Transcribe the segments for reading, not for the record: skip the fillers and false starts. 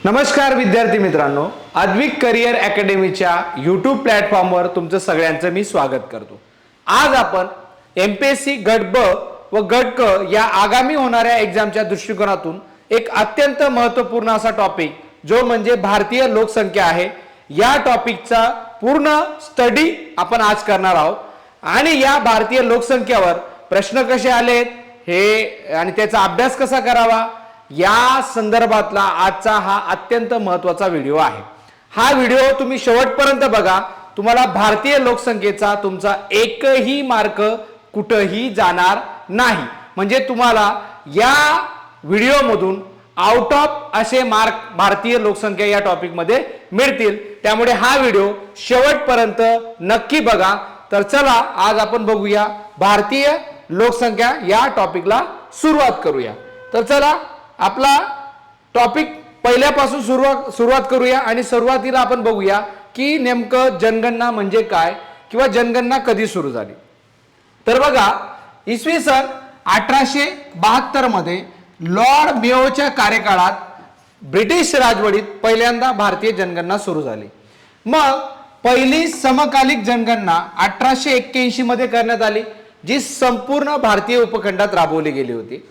नमस्कार विद्यार्थी मित्रांनो, अद्विक करिअर अकॅडमीच्या यूट्यूब प्लॅटफॉर्मवर तुमचं सगळ्यांचं मी स्वागत करतो। आज आपण एमपीएससी गट ब व गट क या आगामी होणाऱ्या एक्झामच्या दृष्टिकोनातून एक अत्यंत महत्त्वपूर्ण असा टॉपिक जो म्हणजे भारतीय लोकसंख्या आहे, या टॉपिकचा पूर्ण स्टडी आपण आज करणार आहोत। आणि या भारतीय लोकसंख्येवर प्रश्न कसे आलेत हे आणि त्याचा अभ्यास कसा करावा या संदर्भातला आजचा हा अत्यंत महत्त्वाचा व्हिडिओ आहे। हा व्हिडिओ तुम्ही शेवटपर्यंत बघा, तुम्हाला भारतीय लोकसंख्येचा तुमचा एकही मार्क कुठेही जाणार नाही। म्हणजे तुम्हाला या व्हिडिओमधून आउट ऑफ असे मार्क भारतीय लोकसंख्या या टॉपिक मध्ये मिळतील। त्यामुळे हा व्हिडिओ शेवटपर्यंत नक्की बघा। तर चला आज आपण बघूया भारतीय लोकसंख्या या टॉपिकला सुरुवात करूया। तर चला आपला टॉपिक पहिल्यापासून सुरुवात करूया आणि सुरुवातीला आपण बघूया की नेमकं जनगणना म्हणजे काय किंवा जनगणना कधी सुरू झाली। तर बघा, इसवी सन 1872 मध्ये लॉर्ड मेयोच्या कार्यकाळात ब्रिटिश राजवटीत पहिल्यांदा भारतीय जनगणना सुरू झाली। मग पहिली समकालिक जनगणना 1881 मध्ये करण्यात आली, जी संपूर्ण भारतीय उपखंडात राबवली गेली होती।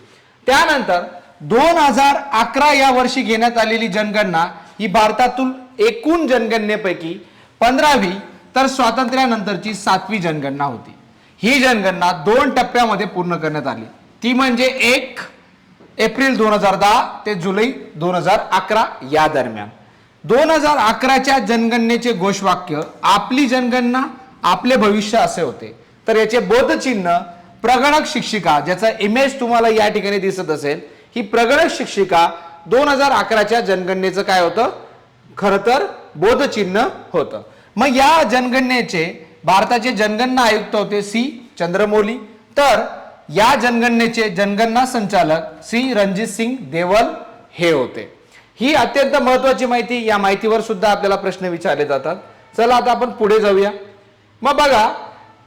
त्यानंतर 2011 या वर्षी घेण्यात आलेली जनगणना ही भारतातील एकूण जनगणनेपैकी 15वी तर स्वातंत्र्यानंतरची 7वी जनगणना होती। ही जनगणना 2 टप्प्यामध्ये पूर्ण करण्यात आली, ती म्हणजे 1 एप्रिल 2010 ते जुलै 2011 या दरम्यान। 2011च्या जनगणनेचे घोषवाक्य आपली जनगणना आपले भविष्य असे होते। तर याचे बोधचिन्ह प्रगणक शिक्षिका, ज्याचा इमेज तुम्हाला या ठिकाणी दिसत असेल, ही प्रगणक शिक्षिका 2011च्या जनगणनेचं काय होतं, खरं तर बोधचिन्ह होतं। मग या जनगणनेचे भारताचे जनगणना आयुक्त होते सी चंद्रमौली, तर या जनगणनेचे जनगणना संचालक श्री रणजित सिंग देवल हे होते। ही अत्यंत महत्त्वाची माहिती, या माहितीवर सुद्धा आपल्याला प्रश्न विचारले जातात। चला आता आपण पुढे जाऊया। मग बघा,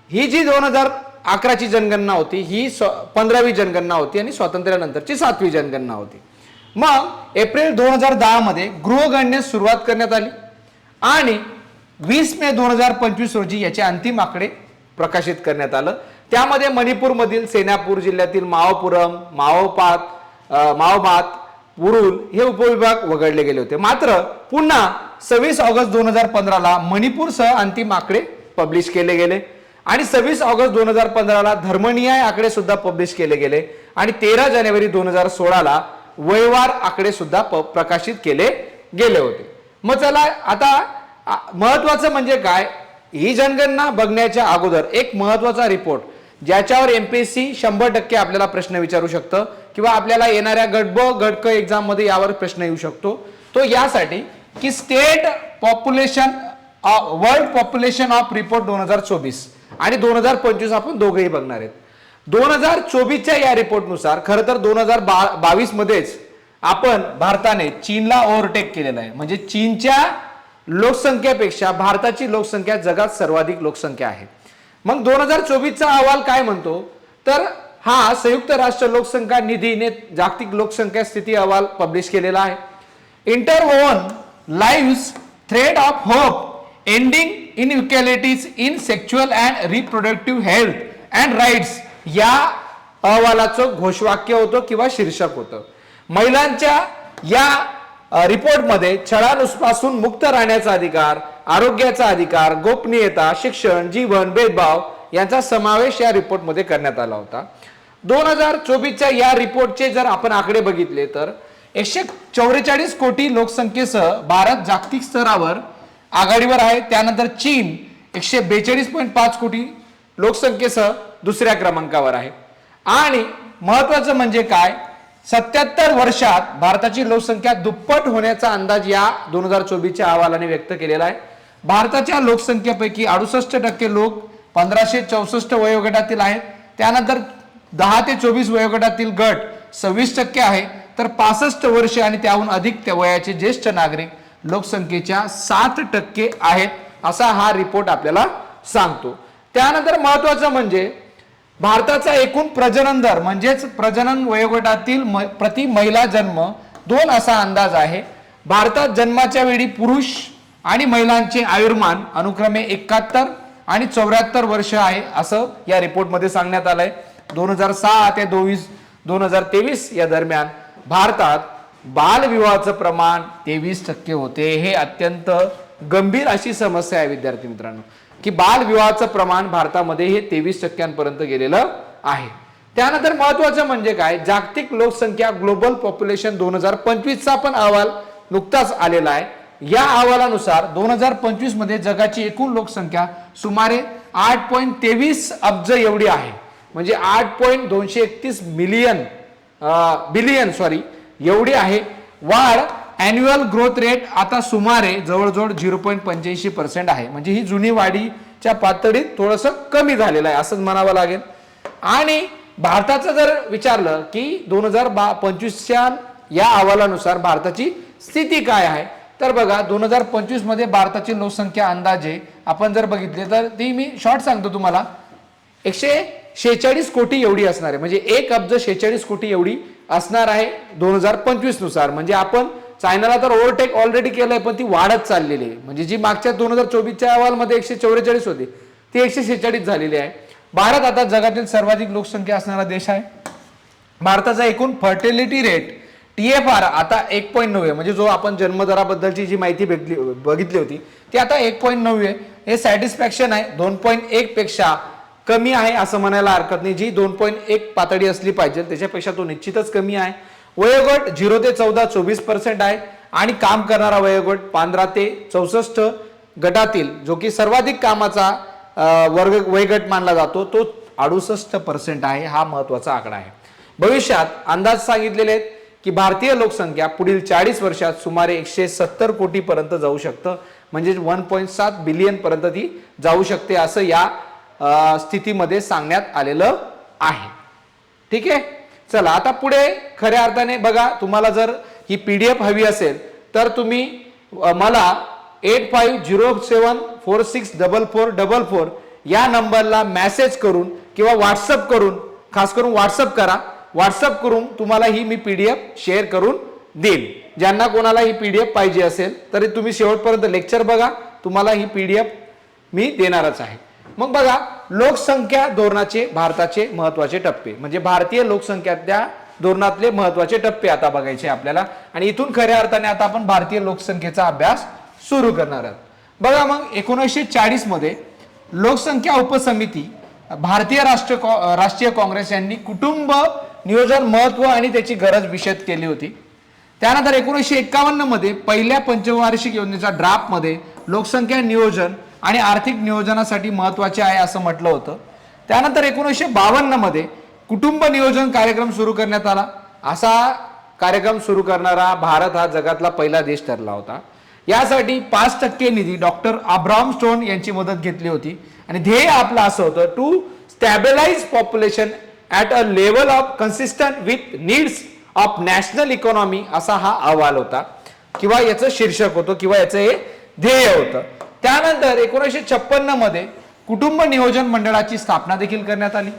ही जी 2011ची जनगणना होती ही 15वी जनगणना होती आणि स्वातंत्र्यानंतरची 7वी जनगणना होती। मग एप्रिल 2010 मध्ये गृहगणनेस सुरुवात करण्यात आली आणि 20 मे 2025 रोजी याचे अंतिम आकडे प्रकाशित करण्यात आलं। त्यामध्ये मणिपूर मधील सेनापूर जिल्ह्यातील माओपुरम, माओमात, पुरुल हे उपविभाग वगळले गेले होते। मात्र पुन्हा 26 ऑगस्ट 2015 मणिपूरसह अंतिम आकडे पब्लिश केले गेले आणि 26 ऑगस्ट 2015 धर्मनियाय आकडे सुद्धा पब्लिश केले गेले आणि 13 जानेवारी 2016 वयवार आकडे सुद्धा प्रकाशित केले गेले होते। मग चला आता महत्वाचं म्हणजे काय, ही जनगणना बघण्याच्या अगोदर एक महत्वाचा रिपोर्ट ज्याच्यावर एमपीएससी 100% आपल्याला प्रश्न विचारू शकतं किंवा आपल्याला येणाऱ्या गट ब गट क एक्झाम मध्ये यावर प्रश्न येऊ शकतो, तो यासाठी की state population world population of report 2024 आणि 2025 आपण दोघेही बघणार आहेत। 2024च्या या रिपोर्टनुसार खरं तर 2022 मध्येच आपण भारताने चीनला ओव्हरटेक केलेला आहे। म्हणजे चीनच्या लोकसंख्येपेक्षा भारताची लोकसंख्या जगात सर्वाधिक लोकसंख्या आहे। मग 2024चा अहवाल काय म्हणतो, तर हा संयुक्त राष्ट्र लोकसंख्या निधीने जागतिक लोकसंख्या स्थिती अहवाल पब्लिश केलेला आहे। Interwoven lives thread of hope ending inequalities in sexual and reproductive health and rights या अहवालाचं घोषवाक्य होतं किंवा शीर्षक होतं। महिलांच्या या रिपोर्टमध्ये छळापासून मुक्त राहण्याचा अधिकार, आरोग्याचा अधिकार, गोपनीयता, शिक्षण, जीवन, भेदभाव यांचा समावेश या रिपोर्टमध्ये करण्यात आला होता। 2024च्या या रिपोर्टचे जर आपण आकडे बघितले तर 144 कोटी लोकसंख्येसह भारत जागतिक स्तरावर आघाडीवर आहे। त्यानंतर चीन 142.5 कोटी लोकसंख्येसह दुसऱ्या क्रमांकावर आहे। आणि महत्वाचं म्हणजे काय, 77 वर्षात भारताची लोकसंख्या दुप्पट होण्याचा अंदाज या 2024च्या अहवालाने व्यक्त केलेला आहे। भारताच्या लोकसंख्येपैकी 68% लोक 1564 वयोगटातील आहेत। त्यानंतर 10 ते 24 वयोगटातील गट 26% आहे, तर 65 वर्ष आणि त्याहून अधिक वयाचे ज्येष्ठ नागरिक लोकसंख्येच्या 7% आहेत, असा हा रिपोर्ट आपल्याला सांगतो। त्यानंतर महत्वाचं म्हणजे भारताचा एकूण प्रजनन दर म्हणजेच प्रजनन वयोगटातील प्रति महिला जन्म 2 असा अंदाज आहे। भारतात जन्माच्या वेळी पुरुष आणि महिलांचे आयुर्मान अनुक्रमे 71 आणि 74 वर्ष आहे असं या रिपोर्टमध्ये सांगण्यात आलंय. 2006 ते 2023 या दरम्यान भारतात बालविवाहाचं प्रमाण 23% होते. हे अत्यंत गंभीर अशी समस्या आहे विद्यार्थी मित्रांनो, की बालविवाहाचं प्रमाण भारतामध्ये हे 23% गेलेलं आहे. त्यानंतर महत्वाचं म्हणजे काय, जागतिक लोकसंख्या ग्लोबल पॉप्युलेशन 2025चा पण अहवाल नुकताच आलेला आहे. या अहवालानुसार 2025 मध्ये जगाची एकूण लोकसंख्या सुमारे 8.23 अब्ज एवढी आहे. म्हणजे 8.231 बिलियन एवढी आहे. वाढ अॅन्युअल ग्रोथ रेट आता सुमारे जवळजवळ 0.85% आहे. म्हणजे ही जुनी वाढीच्या पातळीत थोडंसं कमी झालेलं आहे असंच म्हणावं लागेल. आणि भारताचं जर विचारलं की 2025च्या या अहवालानुसार भारताची स्थिती काय आहे, तर बघा 2025 मध्ये भारताची लोकसंख्या अंदाजे आपण जर बघितले तर ती मी शॉर्ट सांगतो तुम्हाला, 146 कोटी एवढी असणार आहे. म्हणजे 1 अब्ज 46 कोटी एवढी असणार आहे 2025 नुसार. म्हणजे आपण चायनाला तर ओव्हरटेक ऑलरेडी केलंय, पण ती वाढत चाललेली आहे. म्हणजे जी मागच्या 2024च्या अहवालमध्ये 144 होती ती 146 झालेली आहे. भारत आता जगातील सर्वाधिक लोकसंख्या असणारा देश आहे. भारताचा एकूण फर्टिलिटी रेट TFR आता 1.9 आहे. म्हणजे जो आपण जन्मदराबद्दलची जी माहिती बघितली होती ती आता 1.9 आहे. हे सॅटिस्फॅक्शन आहे. 2.1 पेक्षा कमी आहे असं म्हणायला हरकत नाही. जी 2.1 पातळी असली पाहिजे त्याच्यापेक्षा तो निश्चितच कमी आहे. वयोगट 0 ते 14 24% आहे. आणि काम करणारा वयोगट 15 ते 64 गटातील जो की सर्वाधिक कामाचा वयोगट मानला जातो तो 68% आहे. हा महत्वाचा आकडा आहे. भविष्यात अंदाज सांगितलेले आहेत की भारतीय लोकसंख्या पुढील 40 वर्षात सुमारे 170 कोटी पर्यंत जाऊ शकतं. म्हणजे 1.7 बिलियन पर्यंत ती जाऊ शकते असं या स्थितीमध्ये सांगण्यात आलेलं आहे. ठीक आहे, चला आता पुढे खऱ्या अर्थाने बघा, तुम्हाला जर ही PDF हवी असेल तर तुम्ही मला 8507464444 या नंबरला मेसेज करून किंवा व्हॉट्सअप करून, खास करून व्हॉट्सअप करा, व्हॉट्सअप करून तुम्हाला ही मी PDF शेअर करून देईन. ज्यांना कोणाला ही PDF पाहिजे असेल तरी तुम्ही शेवटपर्यंत लेक्चर बघा, तुम्हाला ही PDF मी देणारच आहे. मग बघा, लोकसंख्या धोरणाचे भारताचे महत्वाचे टप्पे, म्हणजे भारतीय लोकसंख्या धोरणातले महत्वाचे टप्पे आता बघायचे आपल्याला. आणि इथून खऱ्या अर्थाने आता आपण भारतीय लोकसंख्येचा अभ्यास सुरू करणार आहोत. बघा, मग 1940 मध्ये लोकसंख्या उपसमिती भारतीय राष्ट्रीय काँग्रेस यांनी कुटुंब नियोजन महत्व आणि त्याची गरज विशद केली होती. त्यानंतर 1951 मध्ये पहिल्या पंचवार्षिक योजनेच्या ड्राफ्ट मध्ये लोकसंख्या नियोजन आणि आर्थिक नियोजनासाठी महत्वाचे आहे असं म्हटलं होतं. त्यानंतर 1952 मध्ये कुटुंब नियोजन कार्यक्रम सुरू करण्यात आला. असा कार्यक्रम सुरू करणारा भारत हा जगातला पहिला देश ठरला होता. यासाठी 5% निधी डॉक्टर अब्राहम स्टोन यांची मदत घेतली होती. आणि ध्येय आपलं असं होतं, to stabilise population at a level of consistent with needs of national economy असा हा अहवाल होता, किंवा याचं शीर्षक होतं, किंवा याचं हे ध्येय होतं. त्यानंतर 1956 मध्ये कुटुंब नियोजन मंडळाची स्थापना देखील करण्यात आली.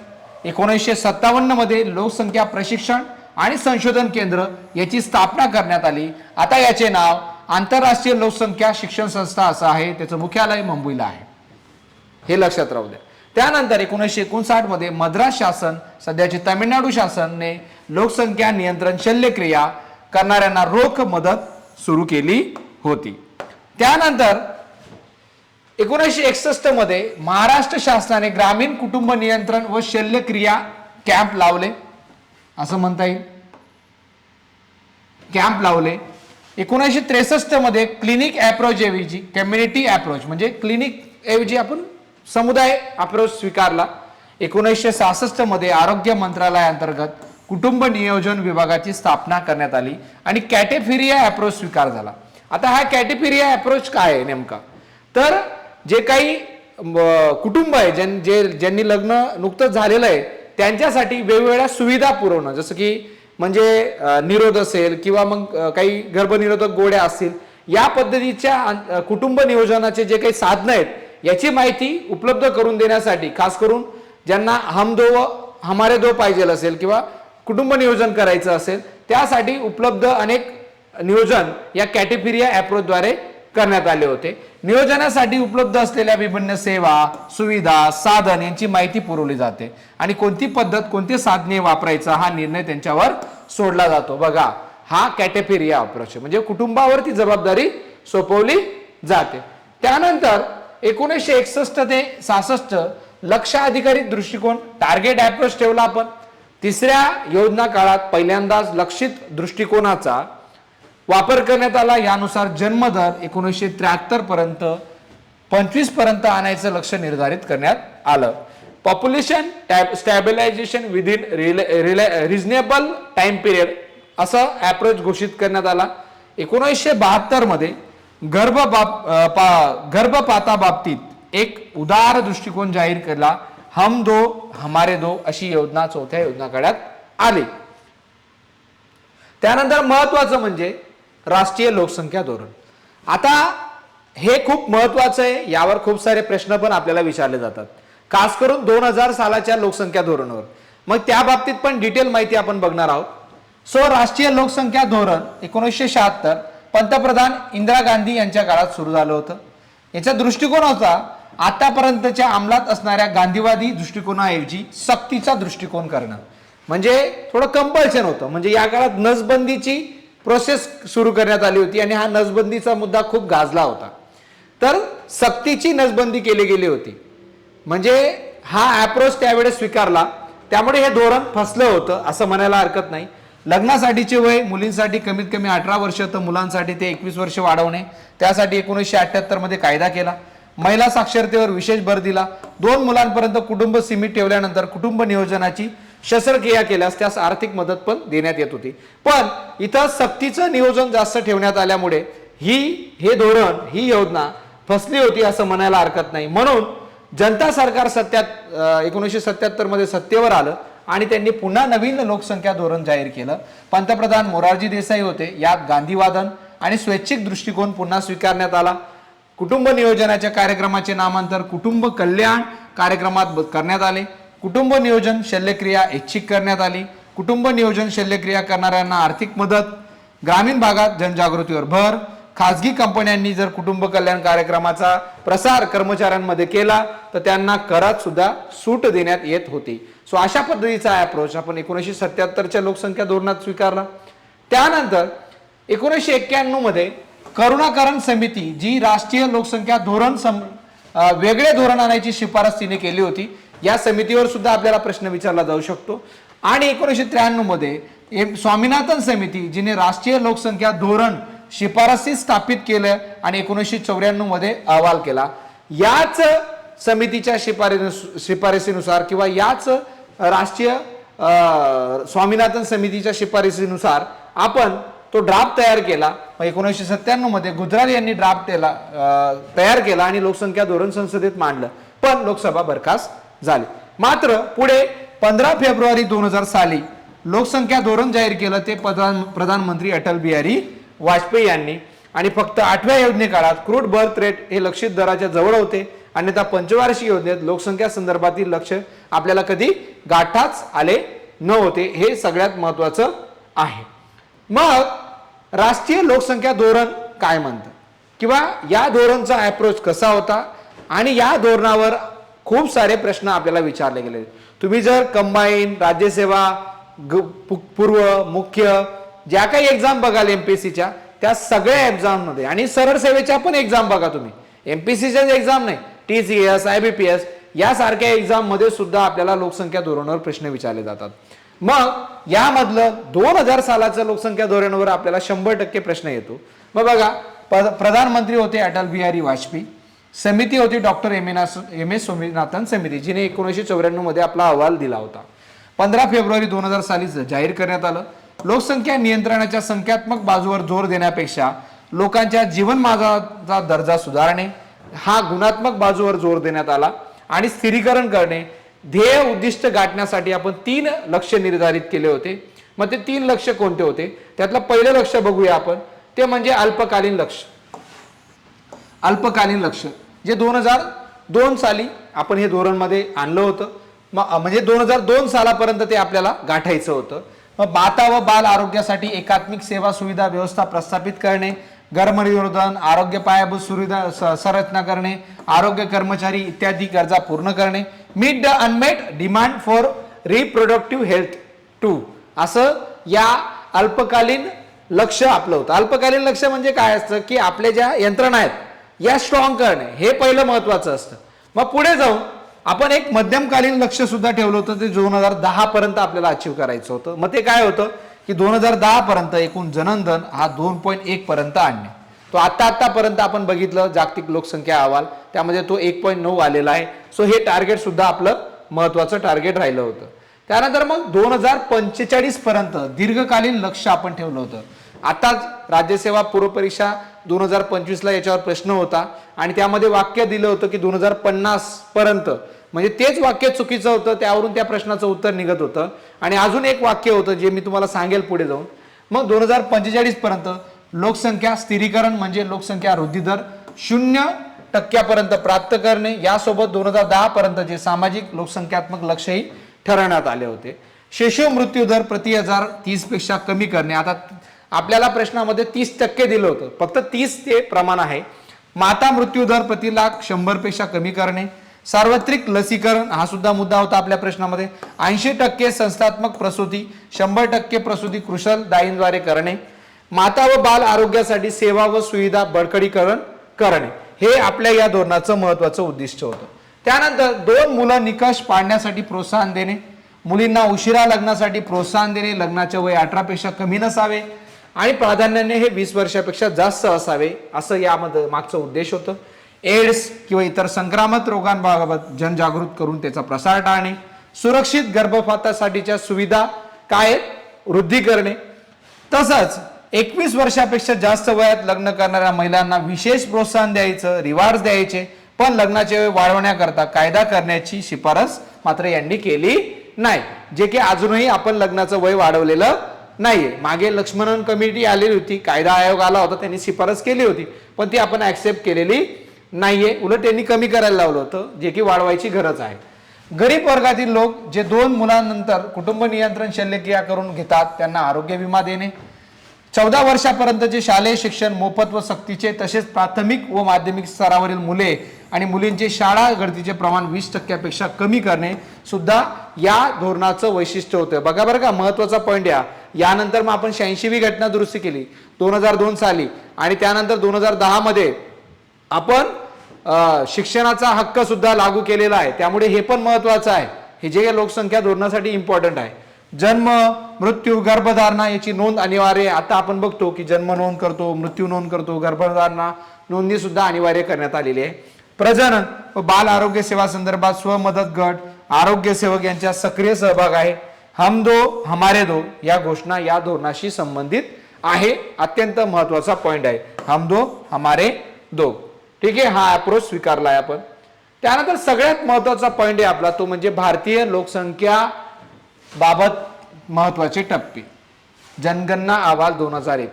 1957 मध्ये लोकसंख्या प्रशिक्षण आणि संशोधन केंद्र याची स्थापना करण्यात आली. आता याचे नाव आंतरराष्ट्रीय लोकसंख्या शिक्षण संस्था असं आहे. त्याचं मुख्यालय मुंबईला आहे, हे लक्षात राहू द्या. त्यानंतर 1959 मध्ये मद्रास शासन, सध्याचे तामिळनाडू शासनने लोकसंख्या नियंत्रण शल्यक्रिया करणाऱ्यांना रोख मदत सुरू केली होती. त्यानंतर 1961 मध्ये महाराष्ट्र शासनाने ग्रामीण कुटुंब नियंत्रण व शल्यक्रिया कॅम्प लावले, असं म्हणता येईल, कॅम्प लावले. 1963 मध्ये क्लिनिक अप्रोच ऐवजी कम्युनिटी अप्रोच, म्हणजे क्लिनिक ऐवजी आपण समुदाय अप्रोच स्वीकारला. 1966 मध्ये आरोग्य मंत्रालयाअंतर्गत कुटुंब नियोजन विभागाची स्थापना करण्यात आली आणि कॅटेफिरिया अप्रोच स्वीकार झाला. आता हा कॅटेफिरिया अप्रोच काय आहे नेमका, तर जे काही कुटुंब आहे ज्यांनी लग्न नुकतंच झालेलं आहे त्यांच्यासाठी वेगवेगळ्या सुविधा पुरवणं, जसं की म्हणजे निरोध असेल किंवा मग काही गर्भनिरोधक गोळ्या असतील, या पद्धतीच्या कुटुंब नियोजनाचे जे काही साधनं आहेत याची माहिती उपलब्ध करून देण्यासाठी, खास करून ज्यांना हम दो हमारे दो पाहिजे असेल किंवा कुटुंब नियोजन करायचं असेल त्यासाठी उपलब्ध अनेक नियोजन या कॅटेफिरिया अप्रोचद्वारे करण्यात आले होते. नियोजनासाठी उपलब्ध असलेल्या विभिन्न सेवा, सुविधा, साधन यांची माहिती पुरवली जाते आणि कोणती पद्धत, कोणते साधने वापरायचा हा निर्णय त्यांच्यावर सोडला जातो. बघा, हा कॅटेफिरिया अप्रोच म्हणजे कुटुंबावरती जबाबदारी सोपवली जाते. त्यानंतर 1961 ते 66 लक्ष आधारित दृष्टिकोन, टार्गेट अप्रोच ठेवला आपण. तिसऱ्या योजना काळात पहिल्यांदाच लक्षित दृष्टिकोनाचा वापर करण्यात आला. यानुसार जन्मदर 1973 पर्यंत 25 पर्यंत आणायचं लक्ष निर्धारित करण्यात आलं. Population stabilisation within reasonable time period असं अप्रोच घोषित करण्यात आला. 1972 मध्ये गर्भपाताबाबतीत एक उदार दृष्टिकोन जाहीर केला. हम दो हमारे दो अशी योजना चौथ्या योजना काळात आली. त्यानंतर महत्वाचं म्हणजे राष्ट्रीय लोकसंख्या धोरण. आता हे खूप महत्वाचं आहे, यावर खूप सारे प्रश्न पण आपल्याला विचारले जातात, खास करून 2000 सालाच्या लोकसंख्या धोरणावर. मग त्या बाबतीत पण डिटेल माहिती आपण बघणार आहोत. राष्ट्रीय लोकसंख्या धोरण 1976 पंतप्रधान इंदिरा गांधी यांच्या काळात सुरू झालं होतं. याचा दृष्टिकोन होता आतापर्यंतच्या अंमलात असणाऱ्या गांधीवादी दृष्टिकोनाऐवजी सक्तीचा दृष्टिकोन करणं. म्हणजे थोडं कंपल्शन होतं. म्हणजे या काळात नसबंदीची प्रोसेस सुरू करण्यात आली होती आणि हा नसबंदीचा मुद्दा खूप गाजला होता. तर सक्तीची नसबंदी केली गेली होती. म्हणजे हा अप्रोच त्यावेळेस स्वीकारला, त्यामुळे हे धोरण फसलं होतं असं म्हणायला हरकत नाही. लग्नासाठीचे वय मुलींसाठी कमीत कमी 18 वर्ष तर मुलांसाठी ते 21 वर्ष वाढवणे, त्यासाठी 1978 मध्ये कायदा केला. महिला साक्षरतेवर विशेष भर दिला. 2 मुलांपर्यंत कुटुंब सीमित ठेवल्यानंतर कुटुंब नियोजनाची शस्त्रक्रिया केल्यास त्यास आर्थिक मदत पण देण्यात येत होती. पण इथं सक्तीचं नियोजन जास्त ठेवण्यात आल्यामुळे हे धोरण, ही योजना फसली होती असं म्हणायला हरकत नाही. म्हणून जनता सरकार 1977 मध्ये सत्तेवर आलं आणि त्यांनी पुन्हा नवीन लोकसंख्या धोरण जाहीर केलं. पंतप्रधान मोरारजी देसाई होते. यात गांधीवादन आणि स्वैच्छिक दृष्टिकोन पुन्हा स्वीकारण्यात आला. कुटुंब नियोजनाच्या कार्यक्रमाचे नामांतर कुटुंब कल्याण कार्यक्रमात करण्यात आले. कुटुंब नियोजन शल्यक्रिया ऐच्छिक करण्यात आली. कुटुंब नियोजन शल्यक्रिया करणाऱ्यांना आर्थिक मदत. ग्रामीण भागात जनजागृतीवर भर. खासगी कंपन्यांनी जर कुटुंब कल्याण कार्यक्रमाचा प्रसार कर्मचाऱ्यांमध्ये केला तर त्यांना करात सुद्धा सूट देण्यात येत होती. अशा पद्धतीचा अप्रोच आपण 1977च्या लोकसंख्या धोरणात स्वीकारला. त्यानंतर 1991 मध्ये करुणाकरण समिती, जी राष्ट्रीय लोकसंख्या धोरण वेगळे धोरण आणायची शिफारस तिने केली होती, या समितीवर सुद्धा आपल्याला प्रश्न विचारला जाऊ शकतो. आणि 1993 मध्ये स्वामीनाथन समिती, जिने राष्ट्रीय लोकसंख्या धोरण शिफारसी स्थापित केलं आणि 1994 मध्ये अहवाल केला. याच समितीच्या शिफारसीनुसार किंवा याच राष्ट्रीय स्वामीनाथन समितीच्या शिफारसीनुसार आपण तो ड्राफ्ट तयार केला. 1997 मध्ये गुजराल यांनी ड्राफ्ट तयार केला आणि लोकसंख्या धोरण संसदेत मांडलं, पण लोकसभा बरखास्त झाली. मात्र पुढे 15 फेब्रुवारी 2000 साली लोकसंख्या धोरण जाहीर केलं ते प्रधानमंत्री अटल बिहारी वाजपेयी यांनी. आणि फक्त 8व्या योजने काळात क्रूड बर्थ रेट हे लक्षित दराच्या जवळ होते. अन्यथा पंचवार्षिक योजनेत लोकसंख्या संदर्भातील लक्ष आपल्याला कधी गाठाच आले नव्हते. हे सगळ्यात महत्वाचं आहे. मग राष्ट्रीय लोकसंख्या धोरण काय म्हणतं किंवा या धोरणचा अप्रोच कसा होता आणि या धोरणावर खूप सारे प्रश्न आपल्याला विचारले गेले. तुम्ही जर कंबाईन, राज्यसेवा, पूर्व, मुख्य ज्या काही एक्झाम बघाल एमपीएससीच्या, त्या सगळ्या एक्झाम मध्ये आणि सरळ सेवेच्या पण एक्झाम बघा तुम्ही, एमपीएससीच्या एक्झाम नाही, टीसीएस, आयबीपीएस यासारख्या एक्झाम मध्ये सुद्धा आपल्याला लोकसंख्या धोरणावर प्रश्न विचारले जातात. मग यामधलं 2000 सालाचं लोकसंख्या धोरणावर आपल्याला 100% प्रश्न येतो. मग बघा, प्रधानमंत्री होते अटल बिहारी वाजपेयी. समिती होती डॉक्टर एम एस स्वामीनाथन समिती, जिने 1994 मध्ये आपला अहवाल दिला होता. 15 फेब्रुवारी 2000 साली जाहीर करण्यात आलं. लोकसंख्या नियंत्रणाच्या संख्यात्मक बाजूवर जोर देण्यापेक्षा लोकांच्या जीवनमानाचा दर्जा सुधारणे हा गुणात्मक बाजूवर जोर देण्यात आला. आणि स्थिरीकरण करणे, ध्येय उद्दिष्ट गाठण्यासाठी आपण 3 लक्ष्य निर्धारित केले होते. मग ते 3 लक्ष्य कोणते होते? त्यातलं पहिलं लक्ष्य बघूया आपण, ते म्हणजे अल्पकालीन लक्ष्य. अल्पकालीन लक्ष्य जे 2002 साली आपण हे धोरण मध्ये आणलं होतं. म्हणजे 2002 सालापर्यंत ते आपल्याला गाठायचं होतं. मग माता व बाल आरोग्यासाठी एकात्मिक सेवा सुविधा व्यवस्था प्रस्थापित करणे, गर्भनिरोधन, आरोग्य पायाभूत सुविधा संरचना करणे, आरोग्य कर्मचारी इत्यादी गरजा पूर्ण करणे, meet the unmet demand for reproductive health too, असं या अल्पकालीन लक्ष आपलं होतं. अल्पकालीन लक्ष म्हणजे काय असतं की आपल्या ज्या यंत्रणा आहेत या स्ट्रॉंग करणे, हे पहिलं महत्वाचं असतं. मग पुढे जाऊन आपण एक मध्यमकालीन लक्ष सुद्धा ठेवलं होतं, ते 2010 पर्यंत आपल्याला अचीव करायचं होतं. मग ते काय होतं की 2010 पर्यंत एकूण जननदर हा 2.1 पर्यंत आणणे. तो आतापर्यंत आपण बघितलं जागतिक लोकसंख्या अहवाल, त्यामध्ये तो 1.9 आलेला आहे. सो हे टार्गेट सुद्धा आपलं महत्वाचं टार्गेट राहिलं होतं. त्यानंतर मग 2045 पर्यंत दीर्घकालीन लक्ष आपण ठेवलं होतं. आताच राज्यसेवा पूर्व परीक्षा 2025ला याच्यावर प्रश्न होता आणि त्यामध्ये वाक्य दिलं होतं की 2050 पर्यंत, म्हणजे तेच वाक्य चुकीचं होतं, त्यावरून त्या प्रश्नाचं उत्तर निघत होतं. आणि अजून एक वाक्य होतं जे मी तुम्हाला सांगेल पुढे जाऊन. मग 2045 पर्यंत लोकसंख्या स्थिरीकरण म्हणजे लोकसंख्या वृद्धी दर 0% प्राप्त करणे, यासोबत 2010 पर्यंत जे सामाजिक लोकसंख्यात्मक लक्ष्यही ठरवण्यात आले होते. शिशु मृत्यू दर प्रति 1000 30 पेक्षा कमी करणे. आता आपल्याला प्रश्नामध्ये 30% दिलं होतं, फक्त 30 ते प्रमाण आहे. माता मृत्यू दर प्रति लाख 100 पेक्षा कमी करणे. सार्वत्रिक लसीकरण हा सुद्धा मुद्दा होता आपल्या प्रश्नामध्ये. 80% संस्थात्मक प्रसूती, 100% प्रसूती कुशल दाईंद्वारे करणे. माता व बाल आरोग्यासाठी सेवा व सुविधा बळकटीकरण करणे, हे आपल्या या धोरणाचं महत्वाचं उद्दिष्ट होतं. त्यानंतर 2 मुलं निकष पाळण्यासाठी प्रोत्साहन देणे, मुलींना उशिरा लग्नासाठी प्रोत्साहन देणे, लग्नाचे वय 18 पेक्षा कमी नसावे आणि प्राधान्याने हे 20 वर्षापेक्षा जास्त असावे, असं यामध्ये मागचं उद्देश होतं. एड्स किंवा इतर संक्रामक रोगांबाबत जनजागृत करून त्याचा प्रसार टाळणे. सुरक्षित गर्भपातासाठीच्या सुविधा काय वृद्धी करणे. तसंच 21 वर्षापेक्षा जास्त वयात लग्न करणाऱ्या महिलांना विशेष प्रोत्साहन द्यायचं, रिवॉर्ड्स द्यायचे, पण लग्नाचे वय वाढवण्याकरता कायदा करण्याची शिफारस मात्र यांनी केली नाही, जे की अजूनही आपण लग्नाचं वय वाढवलेलं नाहीये. मागे लक्ष्मणन कमिटी आलेली होती, कायदा आयोग आला होता, त्यांनी शिफारस केली होती, पण ती आपण ऍक्सेप्ट केलेली नाहीये. उलट त्यांनी कमी करायला लावलं होतं, जे की वाढवायची गरज आहे. गरीब वर्गातील लोक जे 2 मुलांनंतर कुटुंब नियंत्रण शल्यक्रिया करून घेतात त्यांना आरोग्य विमा देणे. 14 वर्षापर्यंतचे शालेय शिक्षण मोफत व सक्तीचे, तसेच प्राथमिक व माध्यमिक स्तरावरील मुले आणि मुलींचे शाळा गळतीचे प्रमाण 20% कमी करणे सुद्धा या धोरणाचं वैशिष्ट्य होतं. बघा बरं का, महत्वाचा पॉईंट या. यानंतर मग आपण 86वी घटना दुरुस्ती केली 2002 साली आणि त्यानंतर 2010 मध्ये आपण शिक्षणाचा हक्क सुद्धा लागू केलेला आहे. त्यामुळे हे पण महत्वाचं आहे, हे जे लोकसंख्या धोरणासाठी इम्पॉर्टंट आहे. जन्म, मृत्यू, गर्भधारणा याची नोंद अनिवार्य. आता आपण बघतो की जन्म नोंद करतो, मृत्यू नोंद करतो, गर्भधारणा नोंदणी सुद्धा अनिवार्य करण्यात आलेली आहे. प्रजनन व बाल आरोग्य सेवा संदर्भात स्वमदत गट, आरोग्य सेवक यांचा सक्रिय सहभाग आहे. हम दो हमारे दो या घोषणा या धोरणाशी संबंधित आहे. अत्यंत महत्वाचा पॉइंट आहे, हम दो हमारे दो. ठीक आहे, हा अप्रोच स्वीकारला आहे आपण. त्यानंतर सगळ्यात महत्वाचा पॉइंट आहे आपला, तो म्हणजे भारतीय लोकसंख्या बाबत महत्वाचे टप्पे. जनगणना अहवाल 2001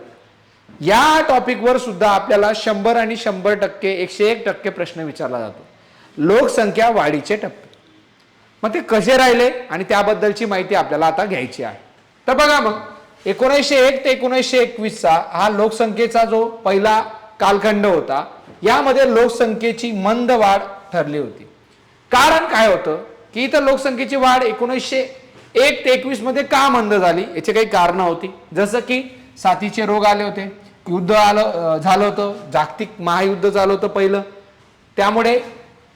या टॉपिकवर सुद्धा आपल्याला 100 आणि 100% 101% प्रश्न विचारला जातो. लोकसंख्या वाढीचे टप्पे, मग ते कसे राहिले आणि त्याबद्दलची माहिती आपल्याला आता घ्यायची आहे. तर बघा, मग 1901 ते 1921 हा लोकसंख्येचा जो पहिला कालखंड होता, यामध्ये लोकसंख्येची मंद वाढ ठरली होती. कारण काय होतं की इथं लोकसंख्येची वाढ 1901 ते 21 मध्ये का मंद झाली, याची काही कारणं होती. जसं की साथीचे रोग आले होते, युद्ध झालं होतं, जागतिक महायुद्ध झालं होतं पहिलं. त्यामुळे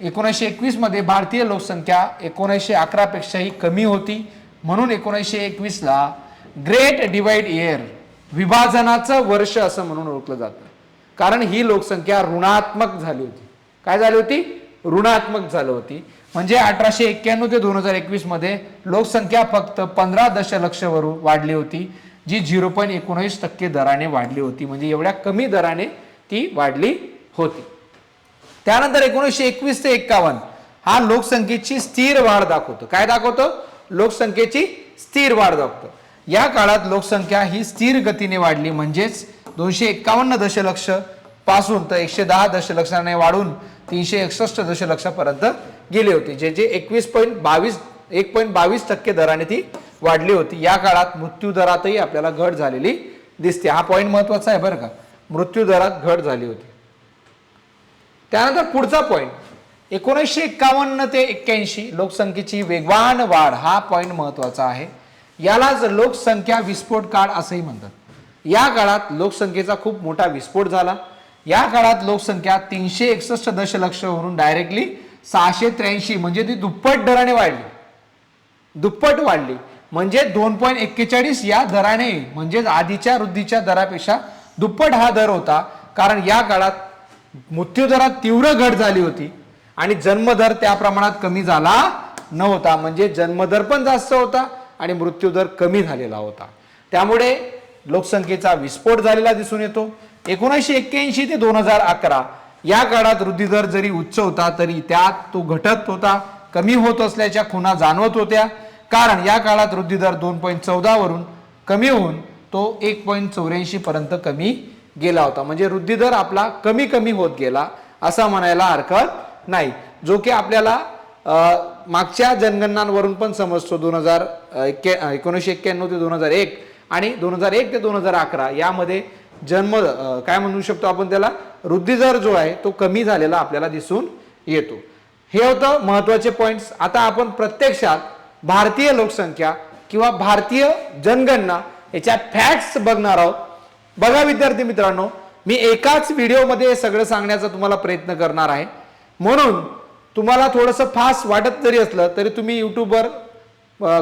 1921 मध्ये भारतीय लोकसंख्या 1911 पेक्षाही कमी होती. म्हणून 1921 ला ग्रेट डिवाइड इयर, विभाजनाचं वर्ष असं म्हणून ओळखलं जातं. कारण ही लोकसंख्या ऋणात्मक झाली होती. काय झाली होती? ऋणात्मक झाली होती. म्हणजे 1891 ते 2021 मध्ये लोकसंख्या फक्त 15 दशलक्ष वरून वाढली होती, जी 0.19% दराने वाढली होती. म्हणजे एवढ्या कमी दराने ती वाढली होती. त्यानंतर 1921 ते 51 हा लोकसंख्येची स्थिर वाढ दाखवतो. काय दाखवतो? लोकसंख्येची स्थिर वाढ दाखवतो. या काळात लोकसंख्या ही स्थिर गतीने वाढली, म्हणजेच 251 दशलक्ष पासून तर 110 दशलक्षाने वाढून 361 दशलक्षापर्यंत गेली होती, जे 1.22% दराने ती वाढली होती. या काळात मृत्यू दरातही आपल्याला घट झालेली दिसते. हा पॉईंट महत्वाचा आहे बरं का, मृत्यू दरात घट झाली होती. त्यानंतर पुढचा पॉईंट 1951 ते 81 लोकसंख्येची वेगवान वाढ, हा पॉईंट महत्वाचा आहे. यालाच लोकसंख्या विस्फोट काळ असंही म्हणतात. या काळात लोकसंख्येचा खूप मोठा विस्फोट झाला. या काळात लोकसंख्या 361 दशलक्षवरून डायरेक्टली 683 म्हणजे ती दुप्पट दराने वाढली, दुप्पट वाढली. म्हणजे 2.41 या दराने, म्हणजे आधीच्या वृद्धीच्या दरापेक्षा दुप्पट हा दर होता. कारण या काळात मृत्यूदरात तीव्र घट झाली होती आणि जन्मदर त्या प्रमाणात कमी झाला नव्हता. म्हणजे जन्मदर पण जास्त होता आणि मृत्यूदर कमी झालेला होता. त्यामुळे लोकसंख्येचा विस्फोट झालेला दिसून येतो. 1981 ते 2011 या काळात वृद्धी दर जरी उच्च होता तरी त्यात तो घटत होता, कमी होत असल्याच्या खुणा जाणवत होत्या. कारण या काळात वृद्धी दर 2.14 वरून कमी होऊन तो 1.84 पर्यंत कमी गेला होता. म्हणजे वृद्धी दर आपला कमी कमी होत गेला असं म्हणायला हरकत नाही. जो की आपल्याला मागच्या जनगणनांवरून पण समजतो. 1991 ते 2001 आणि 2001 ते 2011 यामध्ये जन्म काय म्हणू शकतो आपण त्याला, वृद्धी दर जो आहे तो कमी झालेला आपल्याला दिसून येतो. हे होतं महत्वाचे पॉइंट्स. आता आपण प्रत्यक्षात भारतीय लोकसंख्या किंवा भारतीय जनगणना याच्या फॅक्ट्स बघणार आहोत. बघा विद्यार्थी मित्रांनो, मी एकाच व्हिडिओमध्ये हे सगळं सांगण्याचा तुम्हाला प्रयत्न करणार आहे. म्हणून तुम्हाला थोडंसं फास्ट वाटत जरी असलं तरी तुम्ही यूट्यूबवर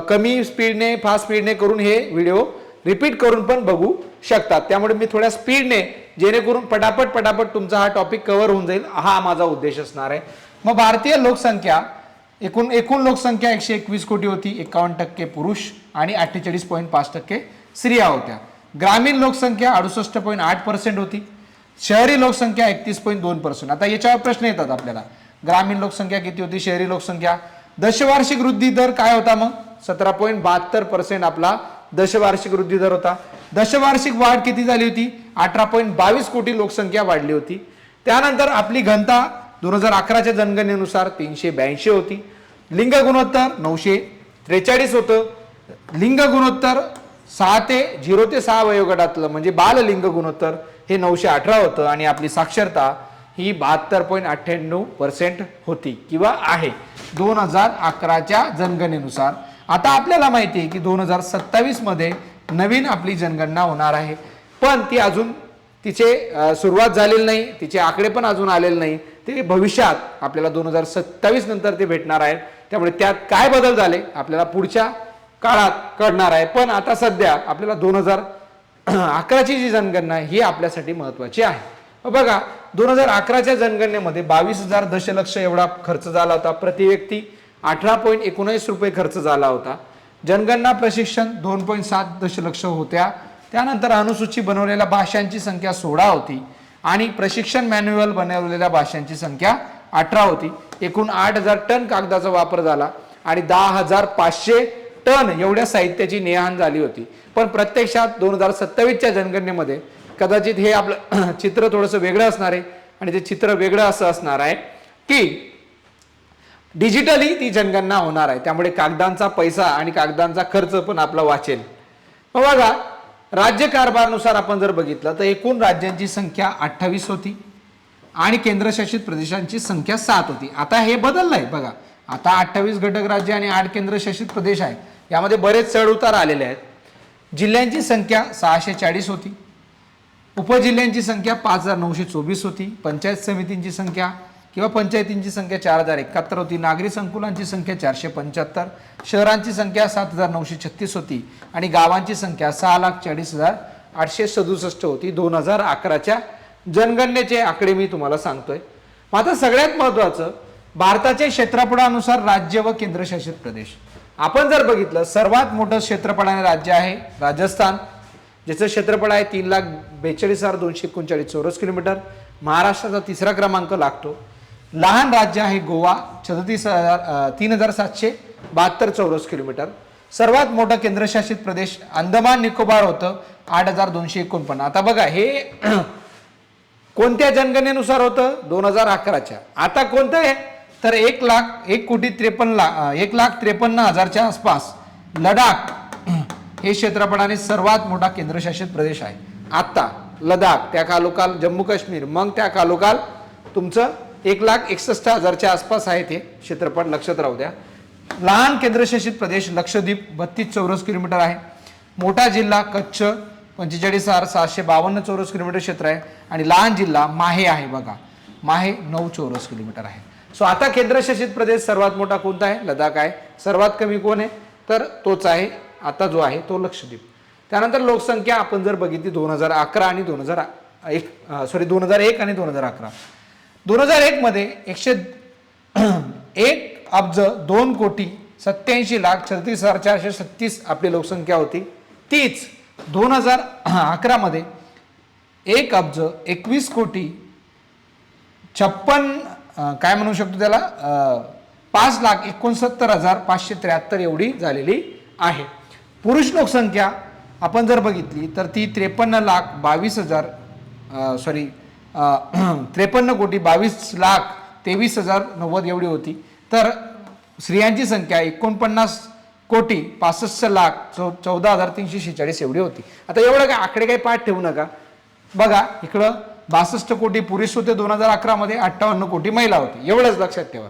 कमी स्पीडने फास्ट स्पीडने करून हे व्हिडिओ रिपीट करून पण बघू शकतात. त्यामुळे मी थोड्या स्पीडने, जेणेकरून पटापट तुमचा हा टॉपिक कव्हर होऊन जाईल, हा माझा उद्देश असणार आहे. मग भारतीय लोकसंख्या एकूण लोकसंख्या 121 कोटी होती. 51% पुरुष आणि 48.5% स्त्रिया होत्या. ग्रामीण लोकसंख्या 68.8% होती. शहरी लोकसंख्या 31.2%. आता याच्यावर प्रश्न येतात आपल्याला, ग्रामीण लोकसंख्या किती होती, शहरी लोकसंख्या. दशवार्षिक वृद्धी दर काय होता मग, 17.72% आपला दशवार्षिक वृद्धी दर होता. दशवार्षिक वाढ किती झाली होती, 18.22 कोटी लोकसंख्या वाढली होती. त्यानंतर आपली घनता 2011च्या जनगणनेनुसार 382 होती. लिंग गुणोत्तर 943 होतं. लिंग गुणोत्तर 0 ते 6 वयोगटातलं म्हणजे बाल लिंग गुणोत्तर हे 918 होतं. आणि आपली साक्षरता ही 72.98% होती किंवा आहे 2011च्या जनगणनेनुसार. आता आपल्याला माहिती आहे की 2027 मध्ये नवीन आपली जनगणना होणार आहे, पण ती अजून तिचे सुरुवात झालेली नाही, तिचे आकडे पण अजून आलेले नाही. ते भविष्यात आपल्याला 2027 नंतर ते भेटणार आहे. त्यामुळे त्यात काय बदल झाले आपल्याला पुढच्या काळात कळणार आहे. पण आता सध्या आपल्याला 2011ची जी जनगणना आहे ही आपल्यासाठी महत्वाची आहे. बघा, 2011च्या जनगणनेमध्ये 22,000 दशलक्ष एवढा खर्च झाला होता. प्रति व्यक्ती 18.19 रुपये खर्च झाला होता. जनगणना प्रशिक्षण 2.7 दशलक्ष होत्या. त्यानंतर अनुसूची बनवलेल्या भाषांची संख्या 16 होती आणि प्रशिक्षण मॅन्युअल बनवलेल्या भाषांची संख्या 18 होती. एकूण 8,000 टन कागदाचा वापर झाला आणि 10,500 टन एवढ्या साहित्याची नेहाण झाली होती. पण प्रत्यक्षात 2027च्या जनगणनेमध्ये कदाचित हे आपलं चित्र थोडंसं वेगळं असणार आहे. आणि ते चित्र वेगळं असं असणार आहे की डिजिटली ती जनगणना होणार आहे. त्यामुळे कागदांचा पैसा आणि कागदांचा खर्च पण आपला वाचेल. बघा, राज्य कारभारानुसार आपण जर बघितलं तर एकूण राज्यांची संख्या 28 होती आणि केंद्रशासित प्रदेशांची संख्या 7 होती. आता हे बदललंय बघा, आता 28 घटक राज्य आणि 8 केंद्रशासित प्रदेश आहे. यामध्ये बरेच चढ उतार आलेले आहेत. जिल्ह्यांची संख्या 640 होती. उपजिल्ह्यांची संख्या 5,924 होती. पंचायत समितींची संख्या किंवा पंचायतींची संख्या 4,071 होती. नागरी संकुलांची संख्या 475. शहरांची संख्या 7,936 होती आणि गावांची संख्या 6,40,867 होती. 2011च्या जनगणनेचे आकडे मी तुम्हाला सांगतोय. आता सगळ्यात महत्वाचं, भारताच्या क्षेत्रफळानुसार राज्य व केंद्रशासित प्रदेश. आपण जर बघितलं, सर्वात मोठं क्षेत्रफळाने राज्य आहे राजस्थान, ज्याचं क्षेत्रफळ आहे 3,42,239 चौरस किलोमीटर. महाराष्ट्राचा तिसरा क्रमांक लागतो. लहान राज्य आहे गोवा, 3,772 चौरस किलोमीटर. सर्वात मोठा केंद्रशासित प्रदेश अंदमान निकोबार होतं, 8,249. आता बघा, हे कोणत्या जनगणनेनुसार होतं, 2011च्या. आता कोणतं आहे तर 1,53,000च्या आसपास लडाख हे क्षेत्रफळाने सर्वात मोठा केंद्रशासित प्रदेश आहे आता. लडाख, त्या खालोखाल जम्मू काश्मीर, मग त्या खालोखाल तुमचं 1,61,000च्या आसपास आहे ते क्षेत्रफळ, लक्षात राहू द्या. लहान केंद्रशासित प्रदेश लक्षद्वीप 32 चौरस किलोमीटर आहे. मोठा जिल्हा कच्छ 45,752 चौरस किलोमीटर क्षेत्र आहे. आणि लहान जिल्हा माहे आहे बघा, माहे 9 चौरस किलोमीटर आहे. सो आता केंद्रशासित प्रदेश सर्वात मोठा कोणता आहे? लडाख आहे. सर्वात कमी कोण आहे? तर तोच आहे आता जो आहे तो लक्षद्वीप. त्यानंतर लोकसंख्या आपण जर बघितली 2011 आणि 2001 आणि 2011. 2001 मध्ये 101 अब्ज 2 कोटी 87,36,436 आपली लोकसंख्या होती. तीच 2011 मध्ये 1 अब्ज 21 कोटी 56 काय म्हणू शकतो त्याला 5,69,573 एवढी झालेली आहे. पुरुष लोकसंख्या आपण जर बघितली तर ती 53,22,23,090 एवढी होती. तर स्त्रियांची संख्या 49,65,14,346 एवढी होती. आता एवढं काय आकडे काही पाठ ठेवू नका. बघा इकडं 62 कोटी पुरुष होते 2011 मध्ये, 58 कोटी महिला होती. एवढंच लक्षात ठेवा.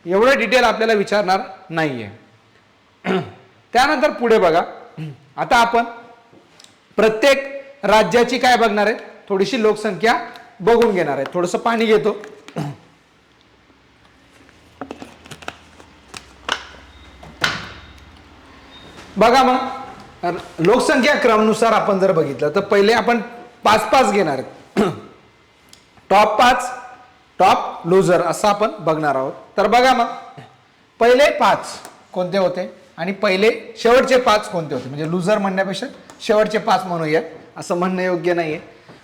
एवढं डिटेल आपल्याला विचारणार नाहीये. त्यानंतर पुढे बघा, आता आपण प्रत्येक राज्याची काय बघणार आहे, थोडीशी लोकसंख्या बघून घेणार आहे. थोडंसं पाणी घेतो. बघा मग लोकसंख्या क्रमनुसार आपण जर बघितलं तर पहिले आपण 5 घेणार आहेत. टॉप 5, टॉप लुजर असं आपण बघणार आहोत. तर बघा मग पहिले 5 कोणते होते आणि पहिले शेवटचे 5 कोणते होते. म्हणजे लुजर म्हणण्यापेक्षा शेवटचे 5 म्हणूयात, असं म्हणणं योग्य नाहीये.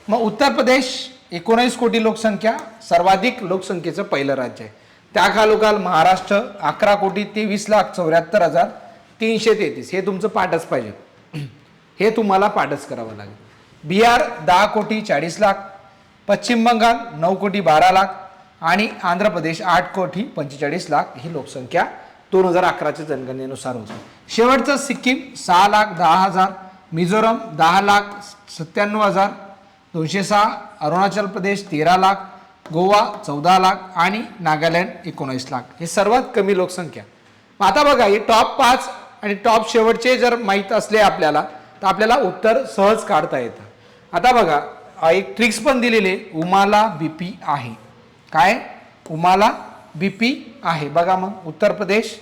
मग उत्तर प्रदेश 19 कोटी लोकसंख्या, सर्वाधिक लोकसंख्येचं पहिलं राज्य आहे. त्या खालोखाल महाराष्ट्र 11 कोटी 23,74,333. हे तुमचं पाठच पाहिजे, हे तुम्हाला पाठच करावं लागेल. बिहार 10 कोटी 40 लाख, पश्चिम बंगाल 9 कोटी 12 लाख आणि आंध्र प्रदेश 8 कोटी 45 लाख ही लोकसंख्या 2011च्या जनगणनेनुसार होती. शेवटचं सिक्कीम 6,10,000, मिझोरम 10,97,206, अरुणाचल प्रदेश 13 लाख, गोवा 14 लाख आणि नागालँड 19 लाख. हे सर्वात कमी लोकसंख्या. आता बघा हे टॉप 5 आणि टॉप शेवटचे जर माहीत असले आपल्याला तर आपल्याला उत्तर सहज काढता येतं. आता बघा एक ट्रिक्स पण दिलेले, उमाला बीपी आहे. काय उमाला बीपी आहे. बघा मग उत्तर प्रदेश,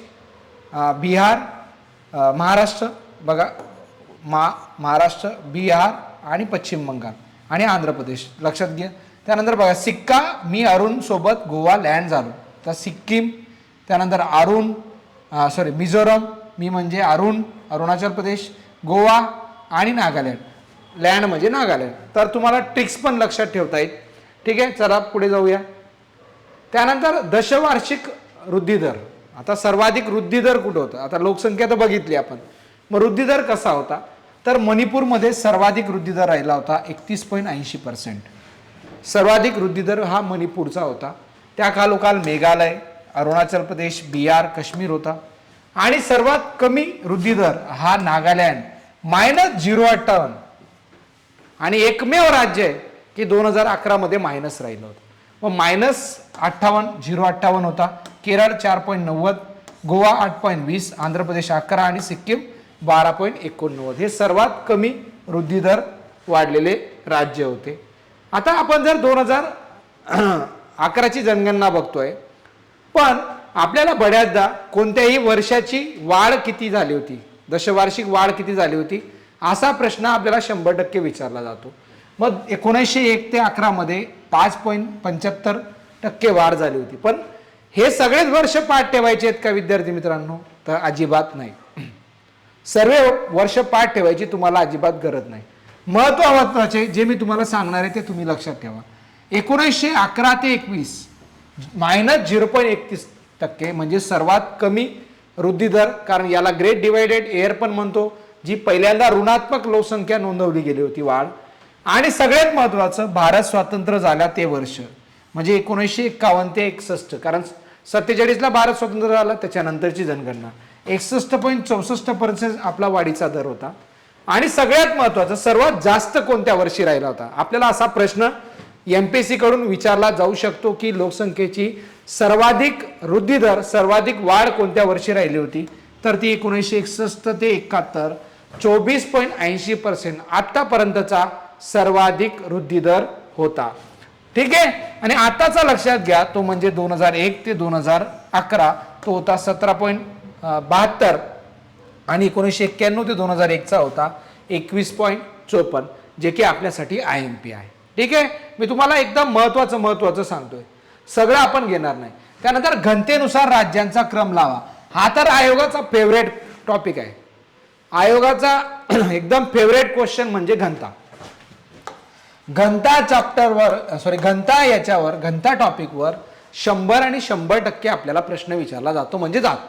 बिहार, महाराष्ट्र, बघा महाराष्ट्र, बिहार आणि पश्चिम बंगाल आणि आंध्र प्रदेश लक्षात घ्या. त्यानंतर बघा सिक्का, मी अरुण सोबत गोवा लँड झालो. तर सिक्कीम, त्यानंतर मिझोरम, मी म्हणजे अरुण, अरुणाचल प्रदेश, गोवा आणि नागालँड, लँड म्हणजे नागालँड. तर तुम्हाला ट्रिक्स पण लक्षात ठेवता येईल. ठीक आहे, चला पुढे जाऊया. त्यानंतर दशवार्षिक वृद्धी दर. आता सर्वाधिक वृद्धी दर कुठं होता? आता लोकसंख्या तर बघितली आपण, मग वृद्धी दर कसा होता? तर मणिपूरमध्ये सर्वाधिक वृद्धी दर राहिला होता 31.80%. सर्वाधिक वृद्धी दर हा मणिपूरचा होता. त्या खालोखाल मेघालय, अरुणाचल प्रदेश, बिहार, काश्मीर होता. आणि सर्वात कमी वृद्धी दर हा नागालँड -0.58 आणि एकमेव राज्य आहे की 2011 मध्ये मायनस राहिलं होतं. मग -0.58 होता. केरळ 4.90, गोवा 8.20, आंध्र प्रदेश 11 आणि सिक्कीम 12.89. हे सर्वात कमी वृद्धी दर वाढलेले राज्य होते. आता आपण जर 2011ची जनगणना बघतोय, पण आपल्याला बऱ्याचदा कोणत्याही वर्षाची वाढ किती झाली होती, दशवार्षिक वाढ किती झाली होती, असा प्रश्न आपल्याला 100% विचारला जातो. मग 1901 ते 11 मध्ये 5.75% वाढ झाली होती. पण हे सगळेच वर्ष पाठ ठेवायचे आहेत का विद्यार्थी मित्रांनो? तर अजिबात नाही. सर्व वर्ष पाठ ठेवायची तुम्हाला अजिबात गरज नाही. महत्वाचे जे मी तुम्हाला सांगणार आहे ते तुम्ही लक्षात ठेवा. 1911 ते 21 -0.31% म्हणजे सर्वात कमी वृद्धी दर. कारण याला ग्रेट डिवायडेड एअर पण म्हणतो, जी पहिल्यांदा ऋणात्मक लोकसंख्या नोंदवली गेली होती वाढ. आणि सगळ्यात महत्वाचं भारत स्वतंत्र झाला ते वर्ष म्हणजे 1951 ते 61. कारण 47 ला भारत स्वतंत्र झाला, त्याच्यानंतरची जनगणना 61.64% आपला वाढीचा दर होता. आणि सगळ्यात महत्वाचं, सर्वात जास्त कोणत्या वर्षी राहिला होता? आपल्याला असा प्रश्न एमपीएससी कडून विचारला जाऊ शकतो की लोकसंख्येची सर्वाधिक वृद्धी दर, सर्वाधिक वाढ कोणत्या वर्षी राहिली होती? तर ती 1961 ते 71 24.80% आतापर्यंतचा सर्वाधिक वृद्धी दर होता. ठीक आहे. आणि आताचा लक्षात घ्या, तो म्हणजे 2001 ते 2011 तो होता 17.72 आणि 1991 ते 2001 चा होता 21.54, जे की आपल्यासाठी IMP आहे. ठीक आहे. मी तुम्हाला एकदम महत्वाचं सांगतोय, सगळं आपण घेणार नाही. त्यानंतर घनतेनुसार राज्यांचा क्रम लावा. हा तर आयोगाचा फेवरेट टॉपिक आहे. आयोगाचा एकदम फेवरेट क्वेश्चन म्हणजे घनता. घनता चॅप्टरवर घनता टॉपिकवर 100 आणि 100% आपल्याला प्रश्न विचारला जातो म्हणजे जातो.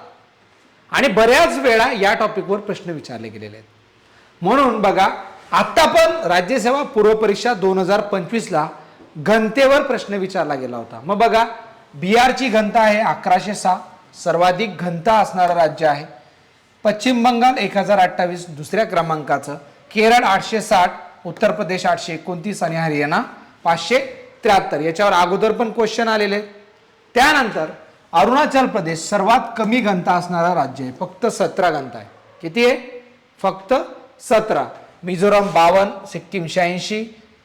आणि बऱ्याच वेळा या टॉपिकवर प्रश्न विचारले गेलेले आहेत. म्हणून बघा, आता पण राज्यसेवा पूर्व परीक्षा 2025 ला घनतेवर प्रश्न विचारला गेला होता. मग बघा, बिहारची घनता आहे 1106, सर्वाधिक घनता असणारं राज्य आहे. पश्चिम बंगाल 1028 दुसऱ्या क्रमांकाचं, केरळ 860, उत्तर प्रदेश 829 आणि हरियाणा 573. याच्यावर अगोदर पण क्वेश्चन आलेले आहेत. त्यानंतर अरुणाचल प्रदेश सर्वात कमी घनता असणारा राज्य आहे, फक्त 17 घनता आहे. किती आहे? फक्त 17. मिझोराम 52, सिक्कीम 86.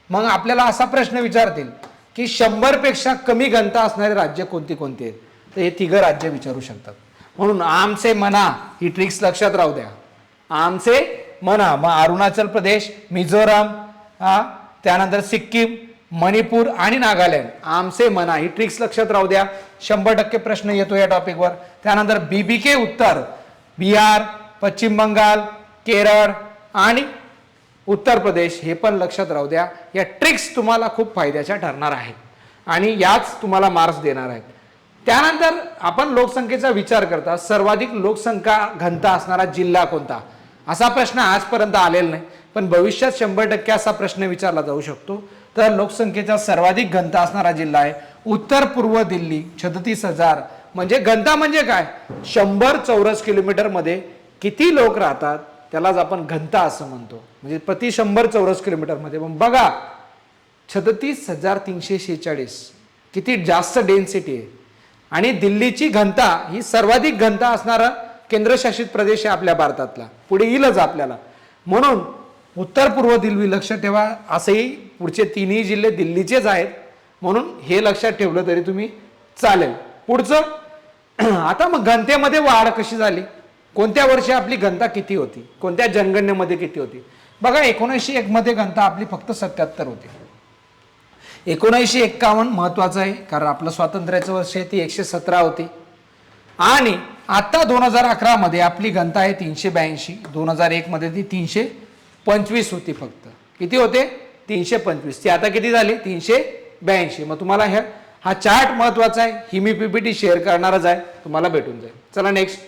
मग आपल्याला असा प्रश्न विचारतील की 100 पेक्षा कमी घनता असणारे राज्य कोणती कोणती आहेत? तर हे तिघं राज्य विचारू शकतात. म्हणून आमचे मना ही ट्रिक्स लक्षात राहू द्या. आमचे मना, मग अरुणाचल प्रदेश, मिझोराम, त्यानंतर सिक्कीम, मणिपूर आणि नागालँड, आमचे मना ही ट्रिक्स लक्षात राहू द्या. 100% प्रश्न येतो या टॉपिकवर. त्यानंतर BBK उत्तर, बिहार, पश्चिम बंगाल, केरळ आणि उत्तर प्रदेश, हे पण लक्षात राहू द्या. या ट्रिक्स तुम्हाला खूप फायद्याच्या ठरणार आहेत आणि याच तुम्हाला मार्क्स देणार आहेत. त्यानंतर आपण लोकसंख्येचा विचार करता सर्वाधिक लोकसंख्या घनता असणारा जिल्हा कोणता? असा प्रश्न आजपर्यंत आलेला नाही, पण भविष्यात 100% असा प्रश्न विचारला जाऊ शकतो. तर लोकसंख्येचा सर्वाधिक घनता असणारा जिल्हा आहे उत्तर पूर्व दिल्ली, 36,000. म्हणजे घनता म्हणजे काय? 100 चौरस किलोमीटर मध्ये किती लोक राहतात त्यालाच आपण घनता असं म्हणतो. म्हणजे प्रति 100 चौरस किलोमीटर मध्ये. मग बघा, 36,346 किती जास्त डेन्सिटी आहे. आणि दिल्लीची घनता ही सर्वाधिक घनता असणारा केंद्रशासित प्रदेश आहे आपल्या भारतातला, पुढे येईलच आपल्याला. म्हणून उत्तर पूर्व दिल्ली लक्षात ठेवा. असंही पुढचे तिन्ही जिल्हे दिल्लीचेच आहेत, म्हणून हे लक्षात ठेवलं तरी तुम्ही चालेल. पुढचं आता मग घनतेमध्ये वाढ कशी झाली? कोणत्या वर्षी आपली घनता किती होती? कोणत्या जनगणनेमध्ये किती होती? बघा, 1901 मध्ये घनता आपली फक्त 77 होती. 1951 महत्वाचं आहे कारण आपलं स्वातंत्र्याचं वर्ष आहे, ती 117 होती. आणि आता 2011 मध्ये आपली घनता आहे 382. 2001 मध्ये ती 325 होती फक्त. किती होते? 325. ती आता किती झाली? 382. मग तुम्हाला हा चार्ट महत्वाचा आहे, ही मी PPT शेअर करणारच आहे, तुम्हाला भेटून जाईल. चला नेक्स्ट.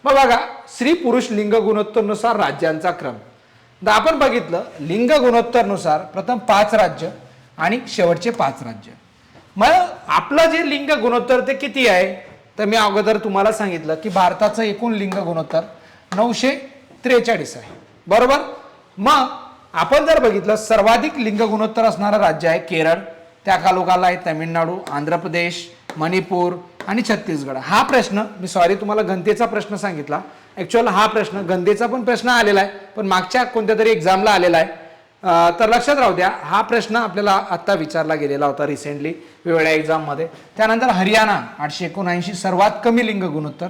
मग बघा, स्त्री पुरुष लिंग गुणोत्तरनुसार राज्यांचा क्रम. तर आपण बघितलं लिंग गुणोत्तरनुसार प्रथम 5 राज्य आणि शेवटचे 5 राज्य. मग आपलं जे लिंग गुणोत्तर ते किती आहे? तर मी अगोदर तुम्हाला सांगितलं की भारताचं एकूण लिंग गुणोत्तर 943 आहे, बरोबर. मग आपण जर बघितलं सर्वाधिक लिंग गुणोत्तर असणारं राज्य आहे केरळ, त्या खालोखाल आहे तामिळनाडू, आंध्र प्रदेश, मणिपूर आणि छत्तीसगड. हा प्रश्न मी तुम्हाला घनतेचा प्रश्न सांगितला, ऍक्च्युअल हा प्रश्न घनतेचा पण प्रश्न आलेला आहे, पण मागच्या कोणत्या तरी एक्झामला आलेला आहे. तर लक्षात राहू द्या, हा प्रश्न आपल्याला आता विचारला गेलेला होता रिसेंटली वेगवेगळ्या एक्झाम मध्ये. त्यानंतर हरियाणा 879 सर्वात कमी लिंग गुणोत्तर,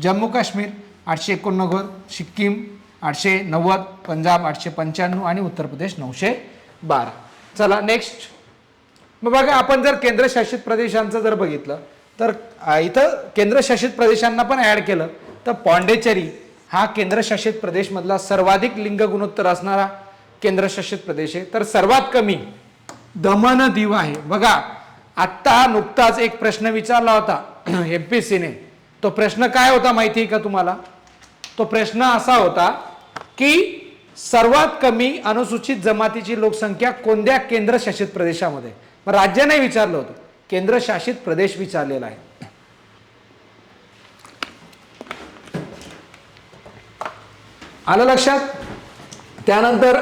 जम्मू काश्मीर 889, सिक्कीम 890, पंजाब 895 आणि उत्तर प्रदेश 912. चला नेक्स्ट. मग बघा, आपण जर केंद्रशासित प्रदेशांचं जर बघितलं तर इथं केंद्रशासित प्रदेशांना पण ऍड केलं तर पॉंडेचेरी हा केंद्रशासित प्रदेश मधला सर्वाधिक लिंग गुणोत्तर असणारा केंद्रशासित प्रदेश आहे. तर सर्वात कमी दमन दीव आहे. बघा, आत्ता नुकताच एक प्रश्न विचारला होता MPSCने. तो प्रश्न काय होता माहिती आहे का तुम्हाला? तो प्रश्न असा होता की सर्वात कमी अनुसूचित जमातीची लोकसंख्या कोणत्या केंद्रशासित प्रदेशामध्ये? मग राज्य नाही विचारलं होतं, केंद्रशासित प्रदेश विचारलेला आहे. आलं लक्षात? त्यानंतर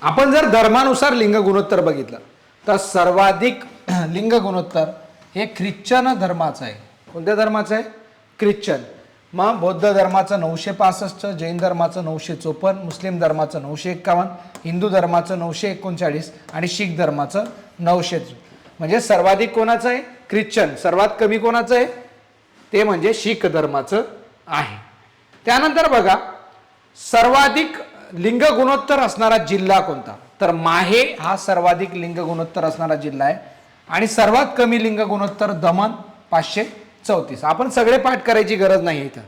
आपण जर धर्मानुसार लिंग गुणोत्तर बघितलं तर सर्वाधिक लिंग गुणोत्तर हे ख्रिश्चन धर्माचं आहे. कोणत्या धर्माचं आहे? ख्रिश्चन. मग बौद्ध धर्माचं 965, जैन धर्माचं 954, मुस्लिम धर्माचं 951, हिंदू धर्माचं 939 आणि शीख धर्माचं 900. म्हणजे सर्वाधिक कोणाचं आहे? ख्रिश्चन. सर्वात कमी कोणाचं आहे? ते म्हणजे शीख धर्माचं आहे. त्यानंतर बघा सर्वाधिक लिंग गुणोत्तर असणारा जिल्हा कोणता? तर माहे हा सर्वाधिक लिंग गुणोत्तर असणारा जिल्हा आहे आणि सर्वात कमी लिंग गुणोत्तर दमण 534. आपण सगळे पाठ करायची गरज नाही इथं.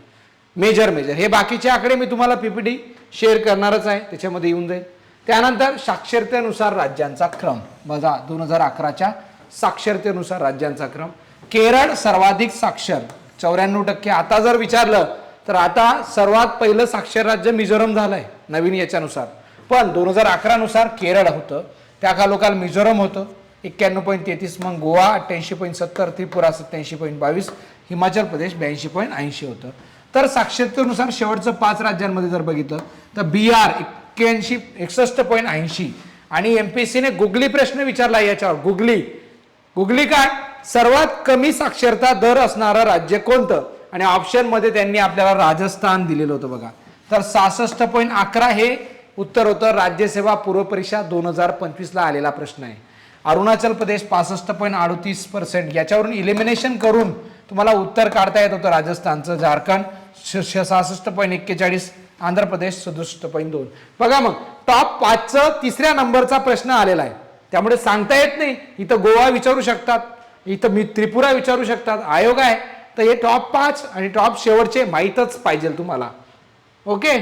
मेजर हे बाकीचे आकडे मी तुम्हाला पीपीटी शेअर करणारच आहे, त्याच्यामध्ये येऊन जाईल. त्यानंतर साक्षरतेनुसार राज्यांचा क्रम बघा 2011च्या साक्षरतेनुसार राज्यांचा क्रम. केरळ सर्वाधिक साक्षर 94%. आता जर विचारलं तर आता सर्वात पहिलं साक्षर राज्य मिझोरम झालंय नवीन याच्यानुसार, पण 2011 नुसार केरळ होतं, त्या खालोखाल मिझोरम होतं 91.33, मग गोवा 88.70, त्रिपुरा 87.22, हिमाचल प्रदेश 82.80 होतं. तर साक्षरतेनुसार शेवटचं 5 राज्यांमध्ये जर बघितलं तर बिहार 61.80 आणि एमपीएससीने गुगली प्रश्न विचारला याच्यावर. गुगली काय? सर्वात कमी साक्षरता दर असणारं राज्य कोणतं? आणि ऑप्शन मध्ये त्यांनी आपल्याला राजस्थान दिलेलं होतं बघा. तर 66.11 हे उत्तर होतं. राज्यसेवा पूर्व परीक्षा 2025 ला आलेला प्रश्न आहे. अरुणाचल प्रदेश 65.38%. याच्यावरून इलिमिनेशन करून तुम्हाला उत्तर काढता येत होतं राजस्थानचं. झारखंड 66.41, आंध्र प्रदेश 67.2. बघा मग टॉप 5चं तिसऱ्या नंबरचा प्रश्न आलेला आहे. त्यामुळे सांगता येत नाही. इथं गोवा विचारू शकतात, इथं मी त्रिपुरा विचारू शकतात, आयोग आहे. तर हे टॉप 5 आणि टॉप शेवटचे माहीतच पाहिजे तुम्हाला. ओके.